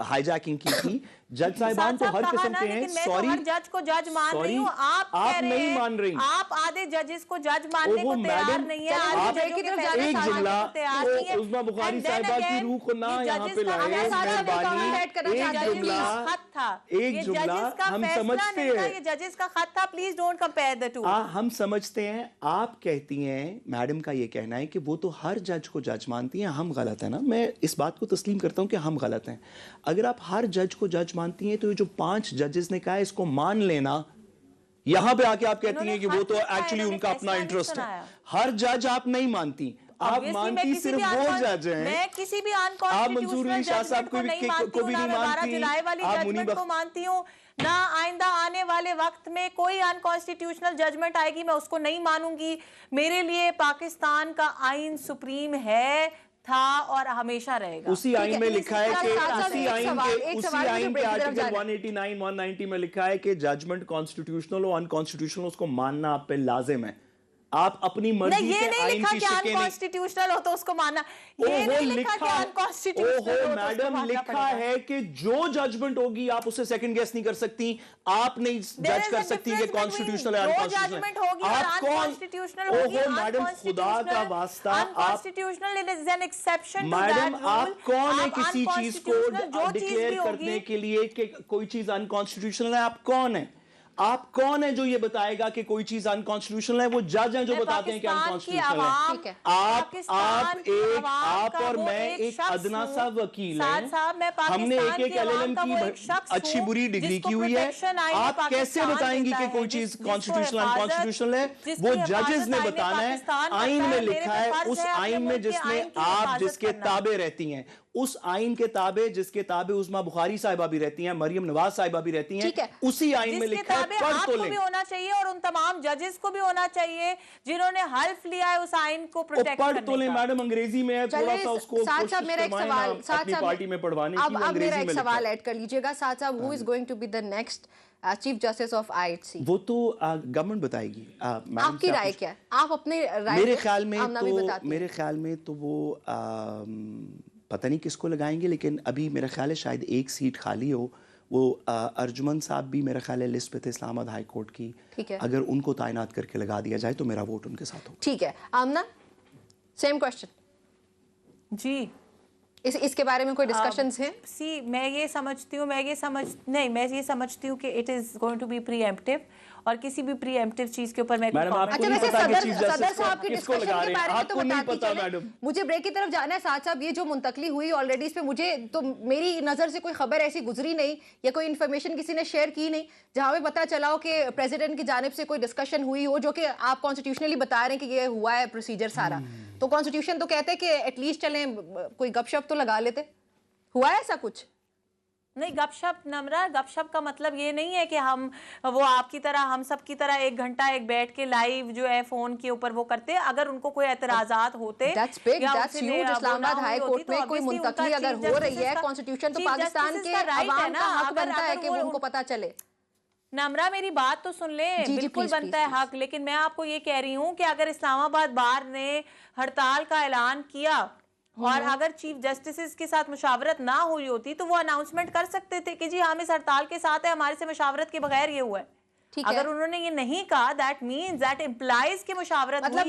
हाईजैकिंग की थी, जज साहिबान तो हर किस्म के हैं. सॉरी, हर जज को जज मान रही हूँ, आप कह रहे नहीं हैं, मान रही. आप आधे जजेस को जज मानने को तैयार नहीं है, आधे जजों के फैसले मानने को तैयार नहीं है. उस्मा बुखारी साहिबा की रूह को ना यहाँ पे लाए. एक जुमला हम समझते हैं, ये जजेस का खत था, please don't compare the two. हम समझते हैं. आप कहती हैं, मैडम का ये कहना है कि वो तो हर जज को जज मानती हैं, हम गलत है ना. मैं इस बात को तस्लीम करता हूं कि हम गलत हैं. अगर आप हर जज को जज मानती हैं तो ये जो 5 जजेस ने कहा है इसको मान लेना, यहां पे आके आप कहती हैं कि वो तो एक्चुअली उनका अपना इंटरेस्ट है. हर जज आप नहीं मानती, आप मानती सिर्फ वो जज हैं. मैं किसी भी आप मंसूर अली शाह साहब को भी नहीं मानती, जुलाई वाली जजमेंट को मानती हूँ ना. आइंदा आने वाले वक्त में कोई अनकॉन्स्टिट्यूशनल जजमेंट आएगी मैं उसको नहीं मानूंगी. मेरे लिए पाकिस्तान का आइन सुप्रीम है, था और हमेशा रहेगा. उसी आइन में लिखा है कि उसी आइन के आर्टिकल 189 190 में लिखा है कि जजमेंट कॉन्स्टिट्यूशनल हो अनकॉन्स्टिट्यूशनल उसको मानना आप पे लाजिम है. आप अपनी मर्जी के आइन की शिकें नहीं. अनकॉन्स्टिट्यूशनल हो तो उसको मानना. ये नहीं लिखा कि अनकॉन्स्टिट्यूशनल हो. मैडम लिखा है कि जो जजमेंट होगी आप उसे सेकंड गेस नहीं कर सकती. आप नहीं जज कर सकती कि कॉन्स्टिट्यूशनल है अनकॉन्स्टिट्यूशनल. आप कौन? ओहो मैडम, खुदा का वास्ता, unconstitutional is an exception. Madam आप कौन है किसी चीज को डिक्लेयर करने के लिए कि कोई चीज अनकॉन्स्टिट्यूशनल है? आप कौन है? आप कौन है जो ये बताएगा कि कोई चीज अनकॉन्स्टिट्यूशनल है? वो जज हैं जो बताते हैं कि अनकॉन्स्टिट्यूशनल है. आप और मैं एक अदना सा वकील हैं. हमने एक LLM की अच्छी बुरी डिग्री की हुई है. आप कैसे बताएंगी कि कोई चीज कॉन्स्टिट्यूशनल अनकॉन्स्टिट्यूशनल है? वो जजेस ने बताना है. आइन में लिखा है, उस आइन में जिसने आप जिसके ताबे रहती हैं, उस आइन के ताबे जिसके ताबे उस्मा बुखारी साहिबा भी रहती हैं, मरियम नवाज साहिबा भी रहती हैं, उसी आइन में लिखा है. पढ़ तो लें. भी होना चाहिए और उन तमाम जजेस को भी होना चाहिए जिन्होंने हल्फ लिया है उस आइन को प्रोटेक्ट करने का. पढ़ तो लें मैडम, अंग्रेजी में है, थोड़ा सा उसको साथ साहब मेरा एक सवाल, अपनी पार्टी में पढ़वाने की. अब मेरा एक सवाल ऐड कर लीजिएगा साथ साहब. Who is going to be the next chief justice of IHC? वो तो गवर्नमेंट बताएगी. आपकी राय क्या है? आप अपने राय मेरे ख्याल में तो वो पता नहीं किसको लगाएंगे, लेकिन अभी मेरा ख्याल है शायद एक सीट खाली हो. वो अर्जुमन साहब भी मेरा ख्याल है लिस्ट पे थे इस्लामाबाद हाई कोर्ट की. ठीक है, अगर उनको तायनात करके लगा दिया जाए तो मेरा वोट उनके साथ होगा. ठीक है. आमना, सेम क्वेश्चन जी. इसके बारे में कोई डिस्कशंस हैं? मैं ये समझती हूँ कि it is going to be preemptive और किसी भी प्रीएम्प्टिव चीज के ऊपर मैं सदर साहब की डिस्कशन के बारे में तो बताती चलें. मुझे ब्रेक की तरफ जाना है. साथ साहब ये जो मुंतकली हुई ऑलरेडी, इस पे मुझे तो मेरी नजर से कोई खबर ऐसी गुजरी नहीं या कोई इन्फॉर्मेशन किसी ने शेयर की नहीं जहां पे पता चला हो कि प्रेसिडेंट की जानिब से कोई डिस्कशन हुई हो, जो कि आप कॉन्स्टिट्यूशनली बता रहे हैं कि ये हुआ है प्रोसीजर सारा. तो कॉन्स्टिट्यूशन तो कहते हैं कि एटलीस्ट चलें कोई गपशप तो लगा लेते. हुआ है ऐसा कुछ? नहीं, गपशप नमरा, गपशप का मतलब ये नहीं है कि हम वो आपकी तरह हम सब की तरह एक घंटा एक बैठ के लाइव जो है फोन के ऊपर वो करते. अगर उनको कोई एतराजात होते इस्लामाबाद हाई कोर्ट में कोई मुंतकली अगर हो रही है, कॉन्स्टिट्यूशन तो पाकिस्तान के अवाम का हक बनता है कि वो उनको पता चले. नमरा मेरी बात तो सुन ले. बिल्कुल बनता है हक, लेकिन मैं आपको ये कह रही हूँ कि अगर इस्लामाबाद बार ने हड़ताल का ऐलान किया और अगर चीफ जस्टिस के साथ मुशावरत ना हुई होती तो वो अनाउंसमेंट कर सकते थे कि जी हम इस हड़ताल के साथ है, हमारे से मुशावरत के बगैर ये हुआ है. अगर उन्होंने ये नहीं कहा, दैट मीन्स दैट इम्प्लाइज कि मुशावरत मतलब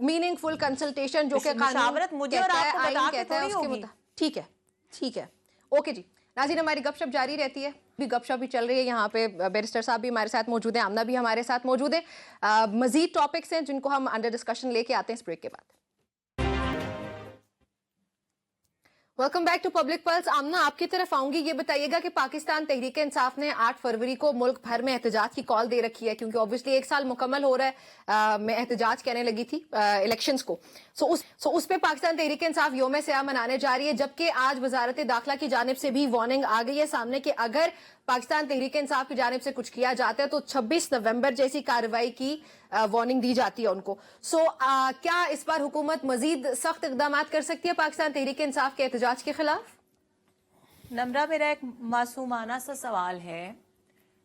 मीनिंगफुल कंसल्टेशन जो कि मुशावरत मुझे और आपको बता के थोड़ी होगी. ठीक है, ठीक है, ओके जी. नाज़रीन, हमारी गपशप जारी रहती है, भी गपशप भी चल रही है. यहाँ पे बैरिस्टर साहब भी हमारे साथ मौजूद है, आमना भी हमारे साथ मौजूद है. मजीद टॉपिक्स हैं जिनको हम अंडर डिस्कशन लेके आते हैं इस ब्रेक के बाद. Welcome back to Public Pulse. Amna, आपकी तरफ आऊंगी. ये बताइएगा कि पाकिस्तान तहरीक इंसाफ ने 8 फरवरी को मुल्क भर में एहतजाज की कॉल दे रखी है, क्योंकि ऑब्वियसली 1 साल मुकम्मल हो रहा है मैं एहतजाज कहने लगी थी इलेक्शंस को. सो उस पे पाकिस्तान तहरीक इंसाफ यौम सियाह मनाने जा रही है, जबकि आज वजारत दाखिला की जानिब से भी वार्निंग आ गई है सामने कि अगर पाकिस्तान तहरीक इंसाफ की जानिब से कुछ किया जाता है तो 26 नवंबर जैसी कार्रवाई की वार्निंग दी जाती है उनको. क्या इस बार हुकूमत मजीद सख्त इकदाम कर सकती है पाकिस्तान तहरीक इंसाफ के एहतजाज के खिलाफ? नमरा, मेरा एक मासूमाना सा सवाल है.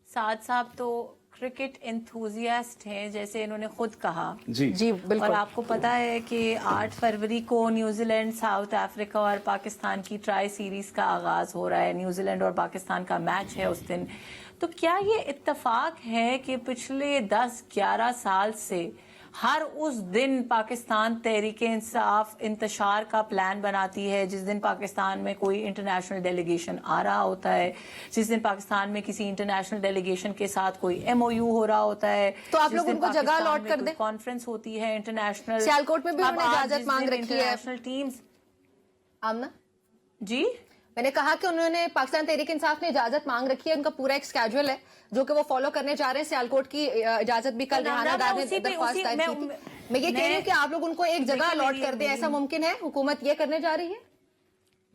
साद साहब तो क्रिकेट एंथुजियास्ट हैं, जैसे इन्होंने खुद कहा। जी जी बिल्कुल। और आपको पता है कि 8 फरवरी को न्यूजीलैंड, साउथ अफ्रीका और पाकिस्तान की ट्राई सीरीज का आगाज हो रहा है। न्यूजीलैंड और पाकिस्तान का मैच है उस दिन। तो क्या ये इत्तेफाक है कि पिछले 10-11 साल से हर उस दिन पाकिस्तान तहरीके इंसाफ इंतशार का प्लान बनाती है, जिस दिन पाकिस्तान में कोई इंटरनेशनल डेलीगेशन आ रहा होता है, जिस दिन पाकिस्तान में किसी इंटरनेशनल डेलीगेशन के साथ कोई MOU हो रहा होता है, तो आप लोग उनको जगह अलॉट कर दें। कॉन्फ्रेंस होती है इंटरनेशनल, सियालकोट में भी उन्होंने इजाजत मांग रखी है इंटरनेशनल टीम्स। आमना, जी मैंने कहा कि उन्होंने पाकिस्तान तहरीक इंसाफ ने इजाजत मांग रखी है, उनका पूरा एक स्केड्यूल है जो कि वो फॉलो करने जा रहे हैं। सियालकोट की इजाजत भी कल रेहाना डार ने दरख्वास्त दायर की थी। मैं ये कह रही हूँ कि आप लोग उनको एक जगह अलॉट कर दें, ऐसा मुमकिन है? हुकूमत ये करने जा रही है?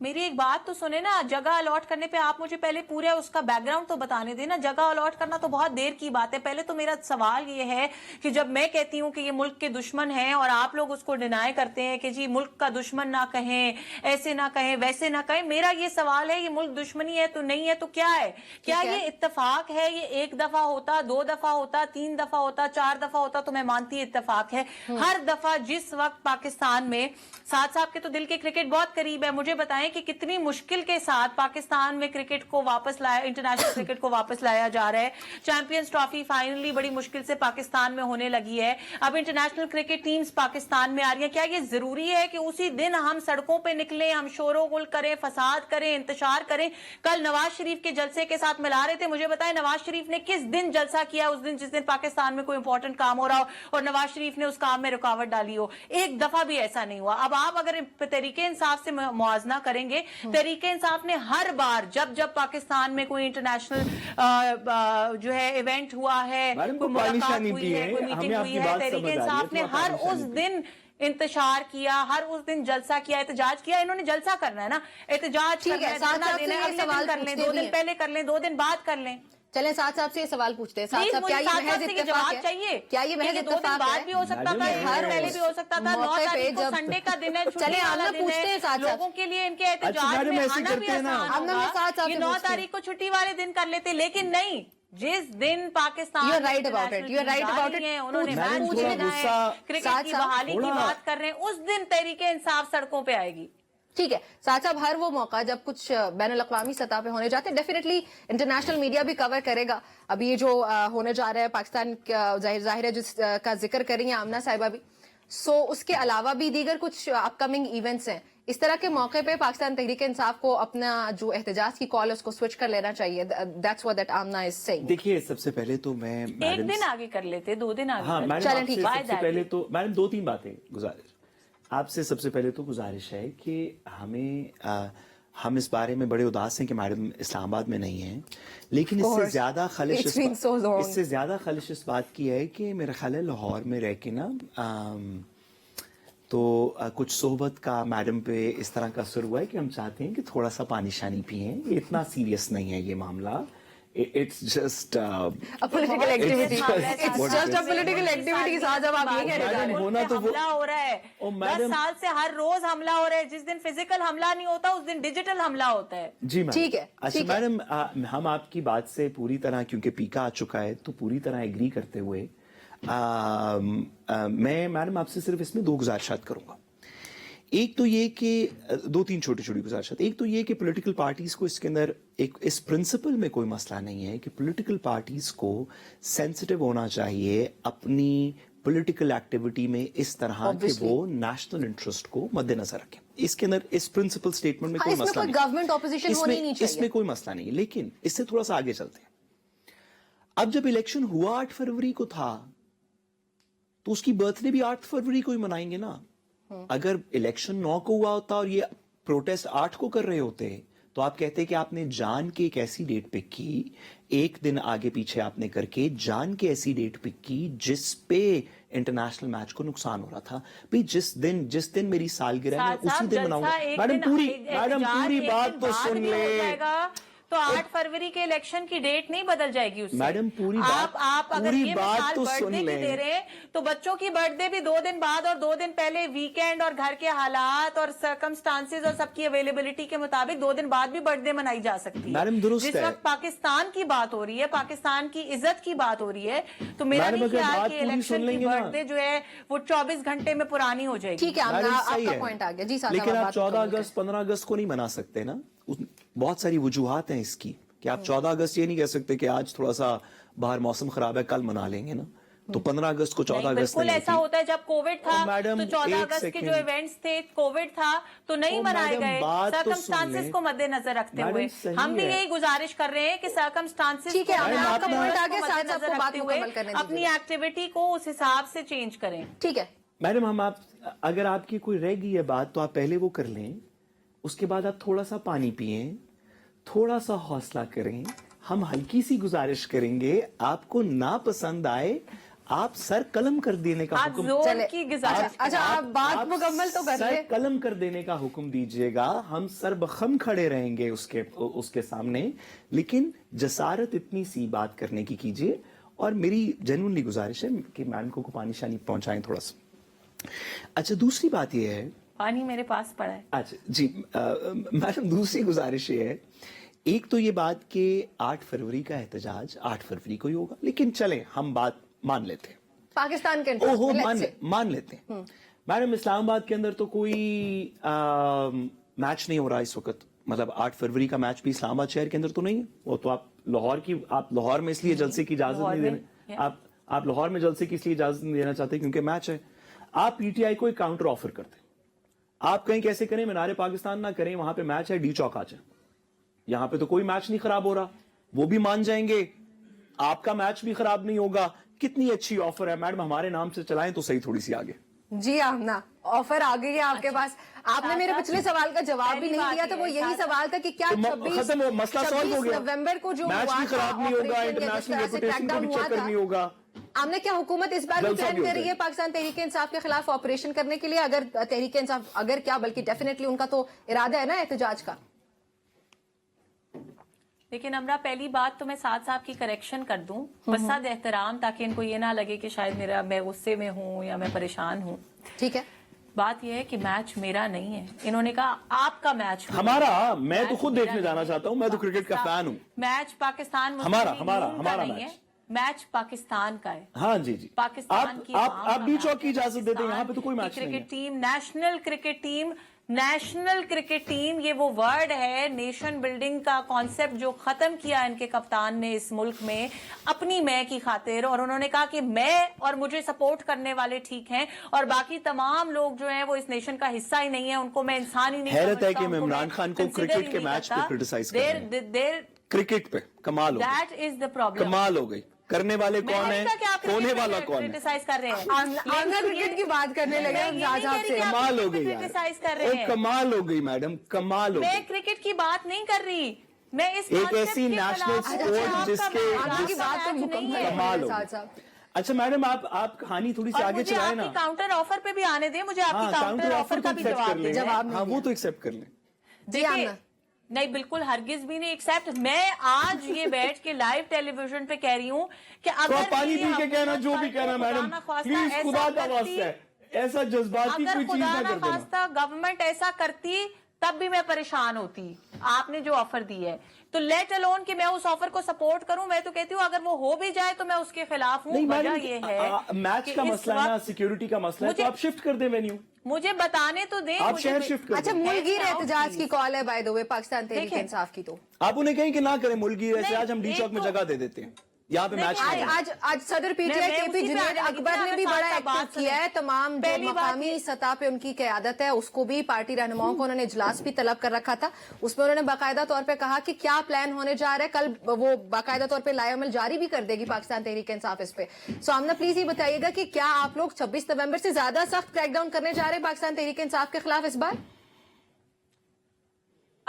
मेरी एक बात तो सुने ना, जगह अलॉट करने पे आप मुझे पहले पूरे उसका बैकग्राउंड तो बताने देना। जगह अलॉट करना तो बहुत देर की बात है। पहले तो मेरा सवाल ये है कि जब मैं कहती हूँ कि ये मुल्क के दुश्मन हैं और आप लोग उसको डिनाई करते हैं कि जी मुल्क का दुश्मन ना कहें, ऐसे ना कहें, वैसे ना कहें, मेरा ये सवाल है ये मुल्क दुश्मनी है तो नहीं है तो क्या है? क्या ये इत्तेफाक है? ये एक दफा होता, 2 दफा होता, 3 दफा होता, 4 दफा होता तो मैं मानती इत्तेफाक है। हर दफा जिस वक्त पाकिस्तान में, साथ साहब के तो दिल के क्रिकेट बहुत करीब है, मुझे बताएं कि कितनी मुश्किल के साथ पाकिस्तान में क्रिकेट को वापस लाया, इंटरनेशनल क्रिकेट को वापस लाया जा रहा है। चैंपियंस ट्रॉफी फाइनली बड़ी मुश्किल से पाकिस्तान में होने लगी है। अब इंटरनेशनल क्रिकेट टीम्स पाकिस्तान में आ रही है। क्या ये जरूरी है कि उसी दिन हम सड़कों पे निकले, हम शोरगुल करें, फसाद करें, इंतशार करें? कल नवाज शरीफ के जलसे के साथ मिला रहे थे, मुझे बताएं नवाज शरीफ ने किस दिन जलसा किया? उस दिन जिस दिन पाकिस्तान में कोई इंपॉर्टेंट काम हो रहा हो और नवाज शरीफ ने उस काम में रुकावट डाली हो। एक दफा भी ऐसा नहीं हुआ। अब आप अगर तरीके इंसाफ से मुआवजा करेंगे, तरीके इंसाफ ने हर बार जब जब पाकिस्तान में कोई इंटरनेशनल जो है इवेंट हुआ है, कोई मुलाकात हुई है, कोई मीटिंग हुई है, तरीके इंसाफ ने हर उस दिन इंतशार किया, हर उस दिन जलसा किया, एहतजाज किया। इन्होंने जलसा करना है ना, एहतजाज करना है, धरना देना है, अगले दिन कर लें, 2 दिन पहले कर लें, 2 दिन बाद कर लें। चलें साथ साहब से ये सवाल पूछते हैं। साथ साहब, क्या ये महज इत्तेफाक है? क्या ये महज इत्तेफाक है? भी हो सकता था, हर पहले भी हो सकता था। 9 तारीख को संडे का दिन है, छुट्टी वाला दिन है, लोगों के लिए इनके एहतजाज में आना भी आसान होगा। ये 9 तारीख को छुट्टी वाले दिन कर लेते, लेकिन नहीं, जिस दिन Pakistan You're right about it. You're right about it. उन्होंने मैच खेलना है, क्रिकेट की बहाली की बात कर रहे हैं, उस दिन तहरीके इंसाफ सड़कों पे आएगी। ठीक है साथ साहब, हर वो मौका जब कुछ बैनुल अक़वामी सतह पे होने जाते हैं, डेफिनेटली इंटरनेशनल मीडिया भी कवर करेगा। अभी ये जो होने जा रहा है पाकिस्तान, जाहिर है जिसका जिक्र कर रही हैं आमना साहिबा भी, सो उसके अलावा भी दीगर कुछ अपकमिंग इवेंट्स हैं। इस तरह के मौके पे पाकिस्तान तहरीक इंसाफ को अपना जो एहतजाज की कॉल है उसको स्विच कर लेना चाहिए। That's what that Amna is saying. देखिए, सबसे पहले तो मैं एक दिन आगे कर लेते, 2 दिन आगे। हाँ मैडम, चलें, ठीक है। सबसे पहले तो मैडम 2-3 बातें गुजारिश आपसे। सबसे पहले तो गुजारिश है कि हम इस बारे में बड़े उदास हैं कि मैडम इस्लामाबाद में नहीं है, लेकिन इससे ज्यादा खलिश इस बात की है कि मेरा ख्याल है लाहौर में रह के ना तो कुछ सोहबत का मैडम पे इस तरह का असर हुआ है कि हम चाहते हैं कि थोड़ा सा पानी शानी पिएं। ये इतना सीरियस नहीं है ये मामला। It's just a political activity. It's just a political activity। जब आप ये कह रहे हैं होना तो हमला हो रहा है, 10 साल से हर रोज हमला हो रहा है। जिस दिन फिजिकल हमला नहीं होता उस दिन डिजिटल हमला होता है। जी मैम, ठीक है। अच्छा मैडम, हम आपकी बात से पूरी तरह, क्योंकि पीका आ चुका है तो पूरी तरह एग्री करते हुए मैं मैडम आपसे सिर्फ इसमें 2 गुजारिशात करूंगा। एक तो ये कि 2-3 छोटी छोटी गुजारिशात। एक तो ये कि पॉलिटिकल पार्टीज को इसके अंदर एक इस प्रिंसिपल में कोई मसला नहीं है कि पॉलिटिकल पार्टीज को सेंसिटिव होना चाहिए अपनी पॉलिटिकल एक्टिविटी में इस तरह कि वो नेशनल इंटरेस्ट को मद्देनजर रखें। इसके अंदर इस प्रिंसिपल स्टेटमेंट में कोई मसला नहीं, गवर्नमेंट ऑपोजिशन होनी नहीं चाहिए, इसमें कोई मसला नहीं है। लेकिन इससे थोड़ा सा आगे चलते हैं। अब जब इलेक्शन हुआ 8 फरवरी को था, तो उसकी बर्थडे भी 8 फरवरी को ही मनाएंगे ना। अगर इलेक्शन 9 को हुआ होता और ये प्रोटेस्ट 8 को कर रहे होते, तो आप कहते कि आपने जान के एक ऐसी डेट पिक की, एक दिन आगे पीछे आपने करके जान के ऐसी डेट पिक की जिस पे इंटरनेशनल मैच को नुकसान हो रहा था। भाई जिस दिन मेरी सालगिरह है उसी दिन मनाऊंगा। मैडम पूरी बात तो सुन ले। तो 8 फरवरी के इलेक्शन की डेट नहीं बदल जाएगी उससे। मैडम, पूरी बात, आप अगर पूरी ये बात मिसाल तो बर्थडे सुन की लें। दे रहे हैं तो बच्चों की बर्थडे भी 2 दिन बाद और 2 दिन पहले वीकेंड और घर के हालात और सर्कमस्टांसेस और सबकी अवेलेबिलिटी के मुताबिक 2 दिन बाद भी बर्थडे मनाई जा सकती है। मैडम, दुरुस्त जिस है। वक्त पाकिस्तान की बात हो रही है, पाकिस्तान की इज्जत की बात हो रही है, तो मेरा मैडम, नहीं अगर ख्याल बात कि पूरी सुन इलेक्शन की लेंगे ना। बर्थडे जो है वो 24 घंटे में पुरानी हो जाएगी। ठीक है आमना, मैडम, सही आपका है। पॉइंट आ गया जी। साहब लेकिन आप आप बात 14 मुकम्मल अगस्त 15 अगस्त को नहीं मना सकते ना। बहुत सारी वजूहात हैं इसकी कि आप 14 अगस्त ये नहीं कह सकते कि आज थोड़ा सा बाहर मौसम खराब है, कल मना लेंगे ना। तो 15 अगस्त को 14 अगस्त बिल्कुल नहीं ऐसा होती। होता है। जब कोविड था मैडम, तो 14 एक अगस्त के सेकंड। जो इवेंट्स थे, कोविड था तो नहीं ओ, मनाए मैडम, गए। बात तो सुन सर्कमस्टांसेस लें। को मद्देनजर रखते मैडम, हुए सही हम भी है। यही गुजारिश कर रहे हैं कि सर्कमस्टांसेस ठीक है, को मैडम, आपका मद्देनजर पॉइंट आ गया। को साथ मद्देनजर आपको बात रखते हुए मुकम्मल करने अपनी दीजिए। एक्टिविटी को उस हिसाब से चेंज करें। ठीक है मैडम, अगर आपकी कोई रह गई है बात तो आप पहले वो कर लें, उसके बाद आप थोड़ा सा पानी पिएं, थोड़ा सा हौसला करें। हम हल्की सी गुजारिश करेंगे, आपको ना पसंद आए आप सर कलम कर देने का आप हुक्म जोर चले। की गुजारिश अच्छा, आप बात मुकम्मल तो कर सर ले। कलम कर देने का हुक्म दीजिएगा, हम सर बखम खड़े रहेंगे उसके सामने। लेकिन जसारत इतनी सी बात करने की कीजिए। और मेरी जेन्युइनली गुजारिश है कि मैडम को पानी शानी पहुंचाएं थोड़ा सा। अच्छा, दूसरी बात यह है, पानी मेरे पास पड़ा है। अच्छा जी, मैडम, दूसरी गुजारिश ये है, एक तो ये बात कि 8 फरवरी का एहतजाज 8 फरवरी को ही होगा, लेकिन चलें हम बात मान लेते हैं। पाकिस्तान के ओहो, interest में, let's say। मान लेते हैं। मैडम, इस्लामाबाद के अंदर तो कोई मैच नहीं हो रहा इस वक्त। मतलब 8 फरवरी का मैच भी इस्लामाबाद शहर के अंदर तो नहीं है। वो तो आप लाहौर में इसलिए जलसे की इजाजत लाहौर नहीं में, देने, आप लाहौर में जलसे की इसलिए इजाजत नहीं देना चाहते क्योंकि मैच है। आप पीटीआई को एक काउंटर ऑफर करते हैं। आप कहीं कैसे करें, मीनारे पाकिस्तान ना करें, वहां पे मैच है, डी चौक आ जाए। यहां पे तो कोई मैच नहीं खराब हो रहा, वो भी मान जाएंगे, आपका मैच भी खराब नहीं होगा। कितनी अच्छी ऑफर है मैडम, हमारे नाम से चलाएं तो सही थोड़ी सी आगे। जी आमना, ऑफर आ गई है आपके पास। आपने मेरे पिछले सवाल का जवाब भी नहीं दिया था। वो यही सवाल था कि क्या तो 26 खत्म हो, मसला सॉल्व हो गया। नवंबर को जो मैच हुआ भी था, खराब नहीं होगा, ऑपरेशन या जिस इंटरनेशनल तरह से रेपुटेशन को crackdown भी हुआ चक्कर था, नहीं होगा। हमने क्या हुकूमत इस बार भी जलसा प्लान भी हो कर रही है जाएगा। पाकिस्तान तहरीक इंसाफ के खिलाफ ऑपरेशन करने के लिए? अगर तहरीक इंसाफ, अगर क्या बल्कि डेफिनेटली उनका तो इरादा है ना एहतजाज का। लेकिन हमरा, पहली बात तो मैं साथ साहब की करेक्शन कर दूं, बसद एहतराम, ताकि इनको ये ना लगे कि शायद मैं गुस्से में हूं या मैं परेशान हूं। ठीक है, बात यह है कि मैच मेरा नहीं है। इन्होंने कहा आपका मैच है। हमारा, मैं तो मैच खुद मेरा देखने नहीं जाना है। चाहता हूं, मैं तो क्रिकेट का फैन हूं। मैच पाकिस्तान मुस्लिम हमारा लीग नून का नहीं मैच। है, मैच पाकिस्तान का है। हाँ जी जी, पाकिस्तान की आप बीच चौक की इजाजत देते हैं, यहाँ पे तो कोई मैच नहीं है। Cricket team, national cricket team, ये वो वर्ड है, नेशन बिल्डिंग का कॉन्सेप्ट जो खत्म किया इनके कप्तान ने इस मुल्क में अपनी मैं की खातिर। और उन्होंने कहा कि मैं और मुझे सपोर्ट करने वाले ठीक हैं और बाकी तमाम लोग जो हैं वो इस नेशन का हिस्सा ही नहीं है, उनको मैं इंसान ही नहीं हैरत है समझता, कि उनको इमरान मैं खान को consider क्रिकेट ही के नहीं मैच पे करता। क्रिटिसाइज कर रहे हैं। क्रिकेट पे कमाल हो गई, दैट इज द प्रॉब्लम। कमाल हो गई। करने वाले कौन है, होने वाला कौन है? क्रिटिसाइज कर रहे हैं। आमना क्रिकेट की बात करने लगे हम साथ आपसे। कमाल हो गई यार, क्रिटिसाइज कर रहे ओ, हैं। कमाल हो गई मैडम, कमाल हो मैं गई। क्रिकेट की बात नहीं कर रही, मैं इस एक concept ऐसी के नेशनल खिलाफ स्पोर्ट हूं। जिसके- आपकी बात तो मुकम्मल है कमाल हो साथ गई। साहब। अच्छा मैडम, आप कहानी थोड़ी सी और आगे मुझे चलाए आपकी ना। काउंटर ऑफर पे भी आने दें, मुझे आपकी हाँ, काउंटर ऑफर का भी एक्सेप्ट कर जवाब लें। दें। हाँ, वो तो एक्सेप्ट कर लें। जी देखिए, आमना, नहीं बिल्कुल हरगिज भी नहीं एक्सेप्ट। मैं आज ये बैठ के लाइव टेलीविजन पे कह रही हूँ कि तो अगर आप पानी मेरी पी के कहना, हुकूमत जो भी कल कहना को मैडम, खुदा ना ख्वास्ता प्लीज ऐसा खुदा का करती, वास्ता है, ऐसा जज्बाती अगर कोई चीज खुदा ना ना कर देना। खास्ता गवर्नमेंट ऐसा करती तब भी मैं परेशान होती। आपने जो ऑफर दी है तो लेट अलोन कि मैं उस ऑफर को सपोर्ट करूं, मैं तो कहती हूं अगर वो हो भी जाए तो मैं उसके खिलाफ हूं। नहीं वजह मैडम, ये है मैच कि का इस मसला है ना, वक्त सिक्योरिटी का मसला है, तो मुझे- आप शिफ्ट कर दे वेन्यू, मुझे बताने तो दें। आप मुझे शहर शिफ्ट कर अच्छा दें। मुल्कगीर Help एहतजाज out, की कॉल है by the way Pakistan Tehreek देखें। इंसाफ की। तो आप उन्हें कहें कि ना करें मुल्की, ऐसे नहीं, आज हम डी एक चौक में तो- जगह दे देते हैं, यहाँ पे नहीं, मैच आज- नहीं है। आज सदर पीटीआई मैं केपी उसी पे जुनैद आने लगी थी अकबर ना, ने मैं भी साथ बड़ा साथ एक्टिव बात किया है। सुने। तमाम जो पहली बात मकामी ये- सतह पे उनकी क़यादत है उसको भी पार्टी रहनुमाओं को उन्होंने इजलास भी तलब कर रखा था। उसमें उन्होंने बाकायदा तौर पे कहा कि क्या प्लान होने जा रहा है। कल वो बाकायदा तौर पे लाएअमल जारी भी कर देगी पाकिस्तान तहरीक इंसाफ इस पे। सो आमना प्लीज ये बताइएगा कि क्या आप लोग 26 नवंबर से ज्यादा सख्त क्रैकडाउन करने जा रहे हैं पाकिस्तान तहरीक इंसाफ के खिलाफ इस बार?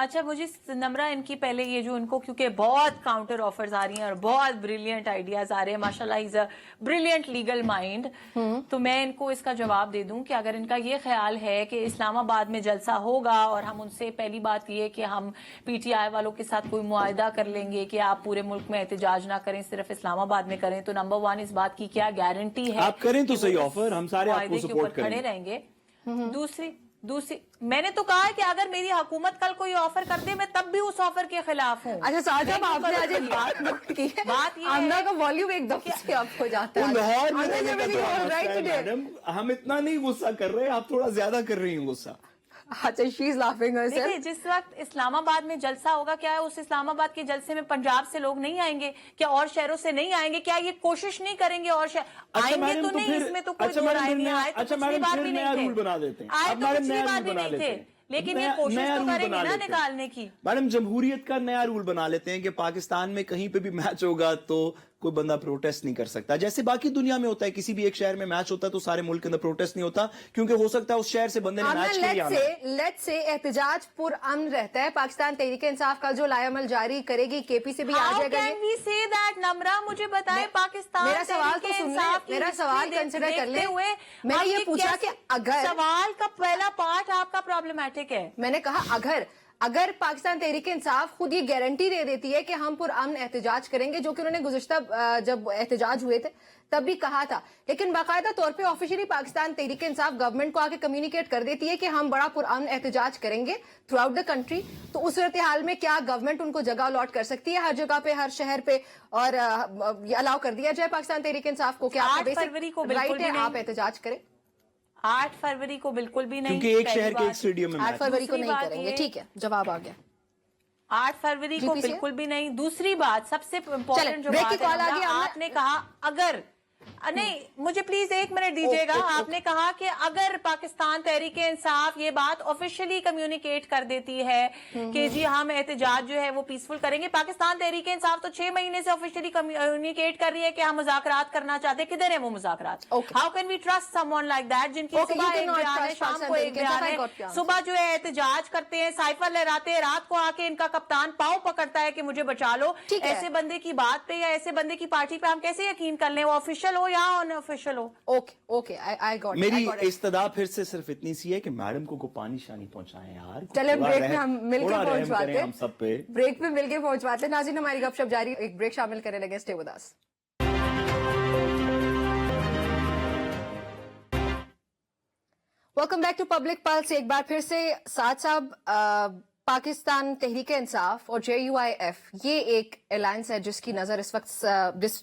اچھا مجھے نمرہ ان کی پہلے یہ جو ان کو کیونکہ بہت کاؤنٹر آفرز آ رہی ہیں اور بہت بریلینٹ آئیڈیاز آ رہے ہیں ماشاءاللہ از اے بریلینٹ لیگل مائنڈ، تو میں ان کو اس کا جواب دے دوں کہ اگر ان کا یہ خیال ہے کہ اسلام آباد میں جلسہ ہوگا اور ہم ان سے پہلی بات یہ کہ ہم پی ٹی آئی والوں کے ساتھ کوئی معاہدہ کر لیں گے کہ آپ پورے ملک میں احتجاج نہ کریں صرف اسلام آباد میں کریں، تو نمبر 1 اس بات کی کیا گارنٹی ہے آپ کریں تو کہ وہ صحیح اس آفر، ہم سارے آپ کو معاہدے کے سپورٹ اوپر کریں کھڑے رہیں گے۔ دوسری میں نے تو کہا ہے کہ اگر میری حکومت کل کوئی آفر کر دے میں تب بھی اس آفر کے خلاف ہوں۔ اچھا سعد صاحب آپ نے آج ایک بات نوٹ کی ہے، بات یہ آمنہ ہے کا والیوم ایک دم سے اپ ہو جاتا وہ ہے۔ لاہور میں آمنہ رہنے کا جب تھوڑا all right مسئلہ ہے today۔ میڈم، ہم اتنا نہیں غصہ کر رہے، آپ تھوڑا زیادہ کر رہی ہیں غصہ۔ اچھا شی از لافنگ دیکھیے جس وقت اسلام آباد میں جلسہ ہوگا کیا اس اسلام آباد کے جلسے میں پنجاب سے لوگ نہیں آئیں گے؟ کیا اور شہروں سے نہیں آئیں گے؟ کیا یہ کوشش نہیں کریں گے اور آئیں گے تو نہیں، اس میں تو کوئی دو رائے نہیں، آئے تو پچھلی بار بھی نہیں تھے، آئے تو پچھلی بار بھی نہیں تھے، لیکن یہ کوشش تو کریں گے نا نکالنے کی۔ میڈم جمہوریت کا نیا رول بنا لیتے ہیں کہ پاکستان میں کہیں پہ بھی میچ ہوگا تو کوئی بندہ پروٹیسٹ نہیں کر سکتا، جیسے باقی دنیا میں ہوتا ہے، کسی بھی ایک شہر میں میچ ہوتا ہے تو سارے ملک کے اندر پروٹیسٹ نہیں ہوتا، کیونکہ ہو سکتا ہے اس شہر سے بندے نے میچ کے لیے آنا ہے۔ لیٹس سے احتجاج پر امن رہتا ہے، پاکستان تحریک انصاف کا جو لائے عمل جاری کرے گی، کے پی سے بھی آ جائے گا۔ How can we say that نمرہ مجھے بتائیں پاکستان میرا سوال تو تحریک سن انصاف لیں، میرا سوال کنسیڈر کر لیں۔ میں نے یہ پوچھا کہ اگر سوال کا پہلا پارٹ آپ کا پرابلمٹک ہے، میں نے کہا اگر پاکستان تحریک انصاف خود یہ گارنٹی دے دیتی ہے کہ ہم پرامن احتجاج کریں گے، جو کہ انہوں نے گزشتہ جب احتجاج ہوئے تھے تب بھی کہا تھا، لیکن باقاعدہ طور پہ آفیشلی پاکستان تحریک انصاف گورنمنٹ کو آ کے کمیونیکیٹ کر دیتی ہے کہ ہم بڑا پرامن احتجاج کریں گے تھرو آؤٹ دا کنٹری، تو اس صورتحال میں کیا گورنمنٹ ان کو جگہ الاٹ کر سکتی ہے ہر جگہ پہ، ہر شہر پہ، اور یہ الاؤ کر دیا جائے پاکستان تحریک انصاف کو کہ آپ 8 فروری کو بالکل رائٹ بھی ہے نہیں، آپ احتجاج کریں؟ 8 فروری کو بالکل بھی نہیں، کیونکہ ایک شہر کے ایک اسٹیڈیم میں 8 فروری کو دوسری نہیں بات کریں گے، یہ- ٹھیک ہے جواب آ گیا۔ 8 فروری کو GPC بالکل بھی نہیں۔ دوسری بات سب سے امپورٹنٹ جو بریک کی بات ہے کال آ گئی، نمرہ، آپ نے کہا اگر نہیں مجھے پلیز 1 منٹ دیجیے گا، آپ نے کہا کہ اگر پاکستان تحریک انصاف یہ بات آفیشلی کمیونیکیٹ کر دیتی ہے کہ جی ہم احتجاج جو ہے وہ پیسفل کریں گے، پاکستان تحریک انصاف تو 6 مہینے سے آفیشلی کمیونیکیٹ کر رہی ہے کہ ہم مذاکرات کرنا چاہتے ہیں، کدھر ہیں وہ مذاکرات؟ How can we trust someone like that جن کی صبح ایک بیان ہے شام کو ایک بیان ہے، صبح جو ہے احتجاج کرتے ہیں، سائیکل لہراتے ہیں، رات کو آ کے ان کا کپتان پاؤں پکڑتا ہے کہ مجھے بچا لو، ایسے بندے کی بات پہ یا ایسے بندے کی پارٹی پہ ہم کیسے یقین کر لیں وہ آفیشل ہو یا ان آفیشل ہو؟ اوکے آئی گاٹ میری استدا پھر سے صرف اتنی سی ہے کہ میڈم کو پانی شانی پہنچائیں یار، چلے بریک میں ہم مل کے تھوڑا رحم پہنچواتے کریں ہم سب پہ، بریک میں مل کے پہنچواتے ہیں۔ ناظرین ہماری گپ شپ جاری، ایک بریک شامل کرنے لگے، stay with us. Welcome back to Public Plus. ایک بار پھر سے سعد صاحب، پاکستان تحریک انصاف اور JUIF یہ ایک الائنس ہے جس کی نظر اس وقت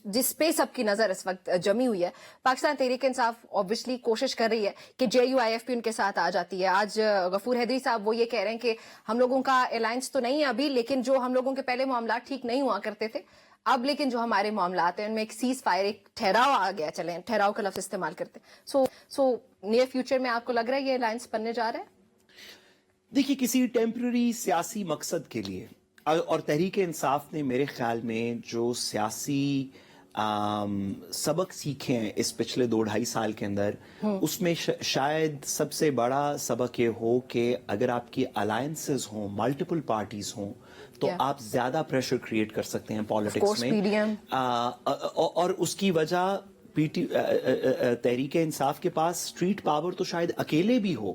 جس پہ سب کی نظر اس وقت جمی ہوئی ہے۔ پاکستان تحریک انصاف obviously کوشش کر رہی ہے کہ JUIF بھی ان کے ساتھ آ جاتی ہے۔ آج غفور حیدری صاحب وہ یہ کہہ رہے ہیں کہ ہم لوگوں کا الائنس تو نہیں ہے ابھی، لیکن جو ہم لوگوں کے پہلے معاملات ٹھیک نہیں ہوا کرتے تھے، اب لیکن جو ہمارے معاملات ہیں ان میں ایک سیز فائر، ایک ٹھہراؤ آ گیا، چلیں ٹھہراؤ کا لفظ استعمال کرتے ہیں۔ سو نیئر فیوچر میں آپ کو لگ رہا ہے یہ الائنس بننے جا رہا ہے؟ دیکھیے کسی ٹیمپرری سیاسی مقصد کے لیے، اور تحریک انصاف نے میرے خیال میں جو سیاسی سبق سیکھے ہیں اس پچھلے 2-2.5 سال کے اندر، اس میں شاید سب سے بڑا سبق یہ ہو کہ اگر آپ کی الائنسز ہوں، ملٹیپل پارٹیز ہوں، تو آپ زیادہ پریشر کریٹ کر سکتے ہیں پالیٹکس میں، اور اس کی وجہ تحریک انصاف کے پاس اسٹریٹ پاور تو شاید اکیلے بھی ہو،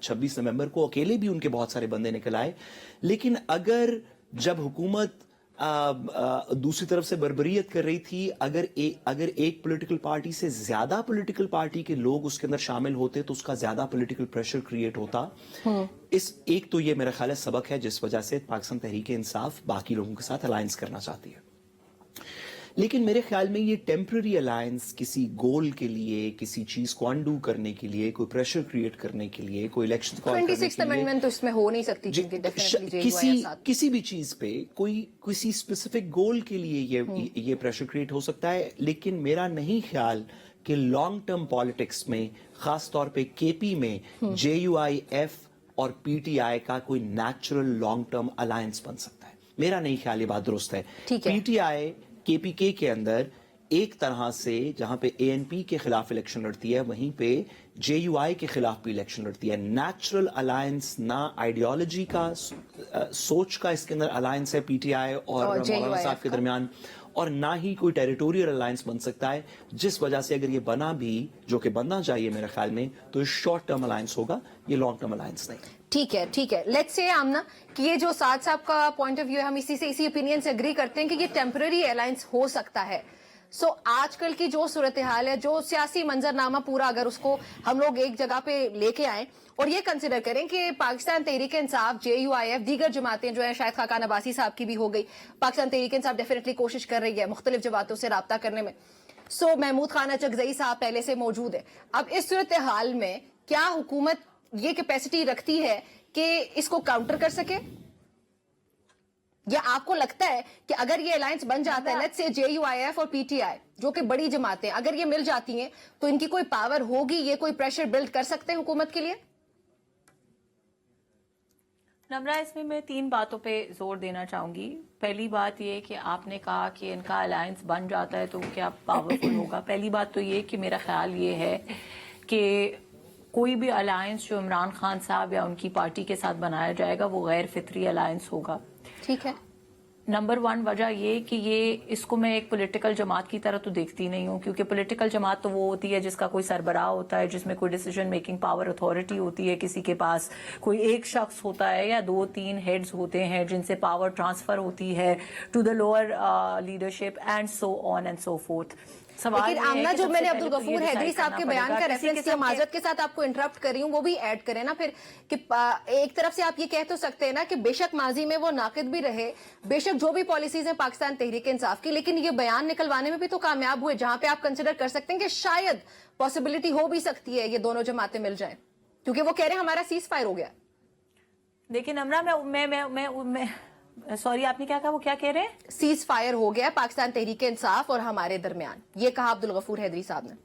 26 نومبر کو اکیلے بھی ان کے بہت سارے بندے نکل آئے، لیکن اگر جب حکومت دوسری طرف سے بربریت کر رہی تھی، اگر ایک پولیٹیکل پارٹی سے زیادہ پولیٹیکل پارٹی کے لوگ اس کے اندر شامل ہوتے تو اس کا زیادہ پولیٹیکل پریشر کریٹ ہوتا۔ ایک تو یہ میرا خیال ہے سبق ہے جس وجہ سے پاکستان تحریک انصاف باقی لوگوں کے ساتھ الائنس کرنا چاہتی ہے، لیکن میرے خیال میں یہ ٹیمپرری الائنس کسی گول کے لیے، کسی چیز کو انڈو کرنے کے لیے، کوئی پریشر کریٹ کرنے کے لیے، کوئی الیکشن کال کرنے کے لیے، 26th امینڈمنٹ تو اس میں ہو نہیں سکتی کسی بھی چیز پہ کسی اسپیسیفک گول کے لیے یہ پریشر کریٹ ہو سکتا ہے، لیکن میرا نہیں خیال کہ لانگ ٹرم پالیٹکس میں، خاص طور پہ KP میں JUIF اور PTI کا کوئی نیچرل لانگ ٹرم الائنس بن سکتا ہے۔ میرا نہیں خیال یہ بات درست ہے۔ PTI KPK کے اندر ایک طرح سے جہاں پہ اے این پی کے خلاف الیکشن لڑتی ہے وہیں پہ جے یو آئی کے خلاف بھی الیکشن لڑتی ہے. نیچرل الائنس نہ آئیڈیالوجی کا سوچ کا اس کے اندر الائنس ہے پی ٹی آئی اور مولانا صاحب کے درمیان, اور نہ ہی کوئی ٹیریٹوریل الائنس بن سکتا ہے, جس وجہ سے اگر یہ بنا بھی, جو کہ بننا چاہیے میرے خیال میں, تو یہ شارٹ ٹرم الائنس ہوگا, یہ لانگ ٹرم الائنس نہیں. ٹھیک ہے لیٹس سے آمنا کہ یہ جو سعد صاحب کا پوائنٹ آف ویو ہے, ہم اسی اوپینین سے اگری کرتے ہیں کہ یہ ٹیمپرری الائنس ہو سکتا ہے. سو آج کل کی جو صورتحال ہے, جو سیاسی منظرنامہ پورا اگر اس کو ہم لوگ ایک جگہ پہ لے کے آئیں اور یہ کنسیڈر کریں کہ پاکستان تحریک انصاف, جے یو آئی ایف, دیگر جماعتیں جو ہیں, شاید خاقان عباسی صاحب کی بھی ہو گئی, پاکستان تحریک انصاف ڈیفینیٹلی کوشش کر رہی ہے مختلف جماعتوں سے رابطہ کرنے میں, سو محمود خان اچکزئی صاحب پہلے سے موجود ہے. اب اس صورتحال میں کیا حکومت یہ کیپیسٹی رکھتی ہے کہ اس کو کاؤنٹر کر سکے, یا آپ کو لگتا ہے کہ اگر یہ الائنس بن جاتا ہے, let's say J you I F اور پی ٹی آئی جو کہ بڑی جماعتیں, اگر یہ مل جاتی ہیں تو ان کی کوئی پاور ہوگی, یہ کوئی پریشر بلڈ کر سکتے ہیں حکومت کے لیے؟ نمرہ, اس میں 3 باتوں پہ زور دینا چاہوں گی. پہلی بات یہ کہ آپ نے کہا کہ ان کا الائنس بن جاتا ہے تو کیا پاورفل ہوگا. پہلی بات تو یہ کہ میرا خیال یہ ہے کہ کوئی بھی الائنس جو عمران خان صاحب یا ان کی پارٹی کے ساتھ بنایا جائے گا وہ غیر فطری الائنس ہوگا. ٹھیک ہے. نمبر 1 وجہ یہ کہ اس کو میں ایک پولیٹیکل جماعت کی طرح تو دیکھتی نہیں ہوں, کیونکہ پولیٹیکل جماعت تو وہ ہوتی ہے جس کا کوئی سربراہ ہوتا ہے, جس میں کوئی ڈیسیجن میکنگ پاور اتھارٹی ہوتی ہے کسی کے پاس, کوئی ایک شخص ہوتا ہے یا 2-3 ہیڈز ہوتے ہیں جن سے پاور ٹرانسفر ہوتی ہے to the lower leadership and so on and so forth. لیکن آمنہ, جو میں نے عبدالغفور حیدری صاحب کے بیان کا ریفرنس کیا, معذرت کے ساتھ آپ کو انٹرپٹ کر رہی ہوں, وہ بھی ایڈ کریں نا پھر, کہ ایک طرف سے آپ یہ کہہ تو سکتے ہیں نا کہ بے شک ماضی میں وہ ناقد بھی رہے, بے شک جو بھی پالیسیز ہیں پاکستان تحریک انصاف کی, لیکن یہ بیان نکلوانے میں بھی تو کامیاب ہوئے, جہاں پہ آپ کنسیڈر کر سکتے ہیں کہ شاید پاسبلٹی ہو بھی سکتی ہے یہ دونوں جماعتیں مل جائیں, کیونکہ وہ کہہ رہے ہیں ہمارا سیز فائر ہو گیا. لیکن امرا, میں سوری, آپ نے کیا کہا, وہ کیا کہہ رہے ہیں؟ سیز فائر ہو گیا پاکستان تحریک انصاف اور ہمارے درمیان, یہ کہا عبدالغفور حیدری صاحب نے.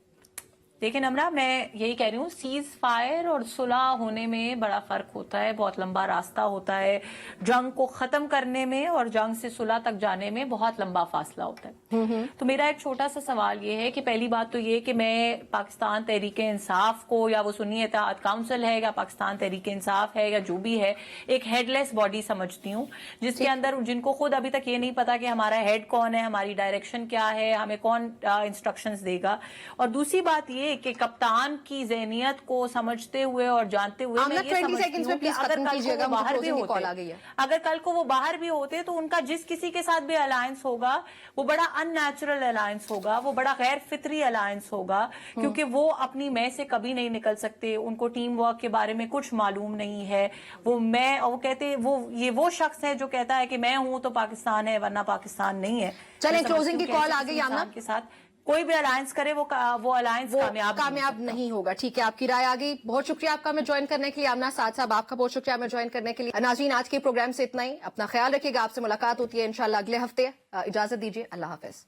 لیکن امرا, میں یہی کہہ رہی ہوں, سیز فائر اور صلح ہونے میں بڑا فرق ہوتا ہے, بہت لمبا راستہ ہوتا ہے. جنگ کو ختم کرنے میں اور جنگ سے صلح تک جانے میں بہت لمبا فاصلہ ہوتا ہے. تو میرا ایک چھوٹا سا سوال یہ ہے کہ پہلی بات تو یہ کہ میں پاکستان تحریک انصاف کو, یا وہ سنی اتحاد کاؤنسل ہے یا پاکستان تحریک انصاف ہے یا جو بھی ہے, ایک ہیڈ لیس باڈی سمجھتی ہوں, جس کے اندر جن کو خود ابھی تک یہ نہیں پتا کہ ہمارا ہیڈ کون ہے, ہماری ڈائریکشن کیا ہے, ہمیں کون انسٹرکشنز دے گا. اور دوسری بات یہ کہ کپتان کی ذہنیت کو سمجھتے ہوئے اور جانتے ہوئے میں یہ سمجھتی ہوں کہ اگر کل کو وہ باہر بھی ہوتے تو ان کا جس کسی کے ساتھ بھی الائنس ہوگا وہ بڑا ان نیچرل الائنس ہوگا, وہ بڑا غیر فطری الائنس ہوگا, کیونکہ وہ اپنی میں سے کبھی نہیں نکل سکتے, ان کو ٹیم ورک کے بارے میں کچھ معلوم نہیں ہے. وہ کہتے وہ شخص ہے جو کہتا ہے کہ میں ہوں تو پاکستان ہے ورنہ پاکستان نہیں ہے. چلیں کلوزنگ کی کال آ گئی آمنہ, کے ساتھ کوئی بھی الائنس کرے وہ الائنس کامیاب نہیں ہوگا. ٹھیک ہے, آپ کی رائے آ گئی, بہت شکریہ آپ کا ہمیں جوائن کرنے کے لیے. آمنہ سعد صاحب, آپ کا بہت شکریہ ہمیں جوائن کرنے کے لیے. ناظرین, آج کے پروگرام سے اتنا ہی, اپنا خیال رکھیے گا, آپ سے ملاقات ہوتی ہے انشاءاللہ اگلے ہفتے. اجازت دیجیے, اللہ حافظ.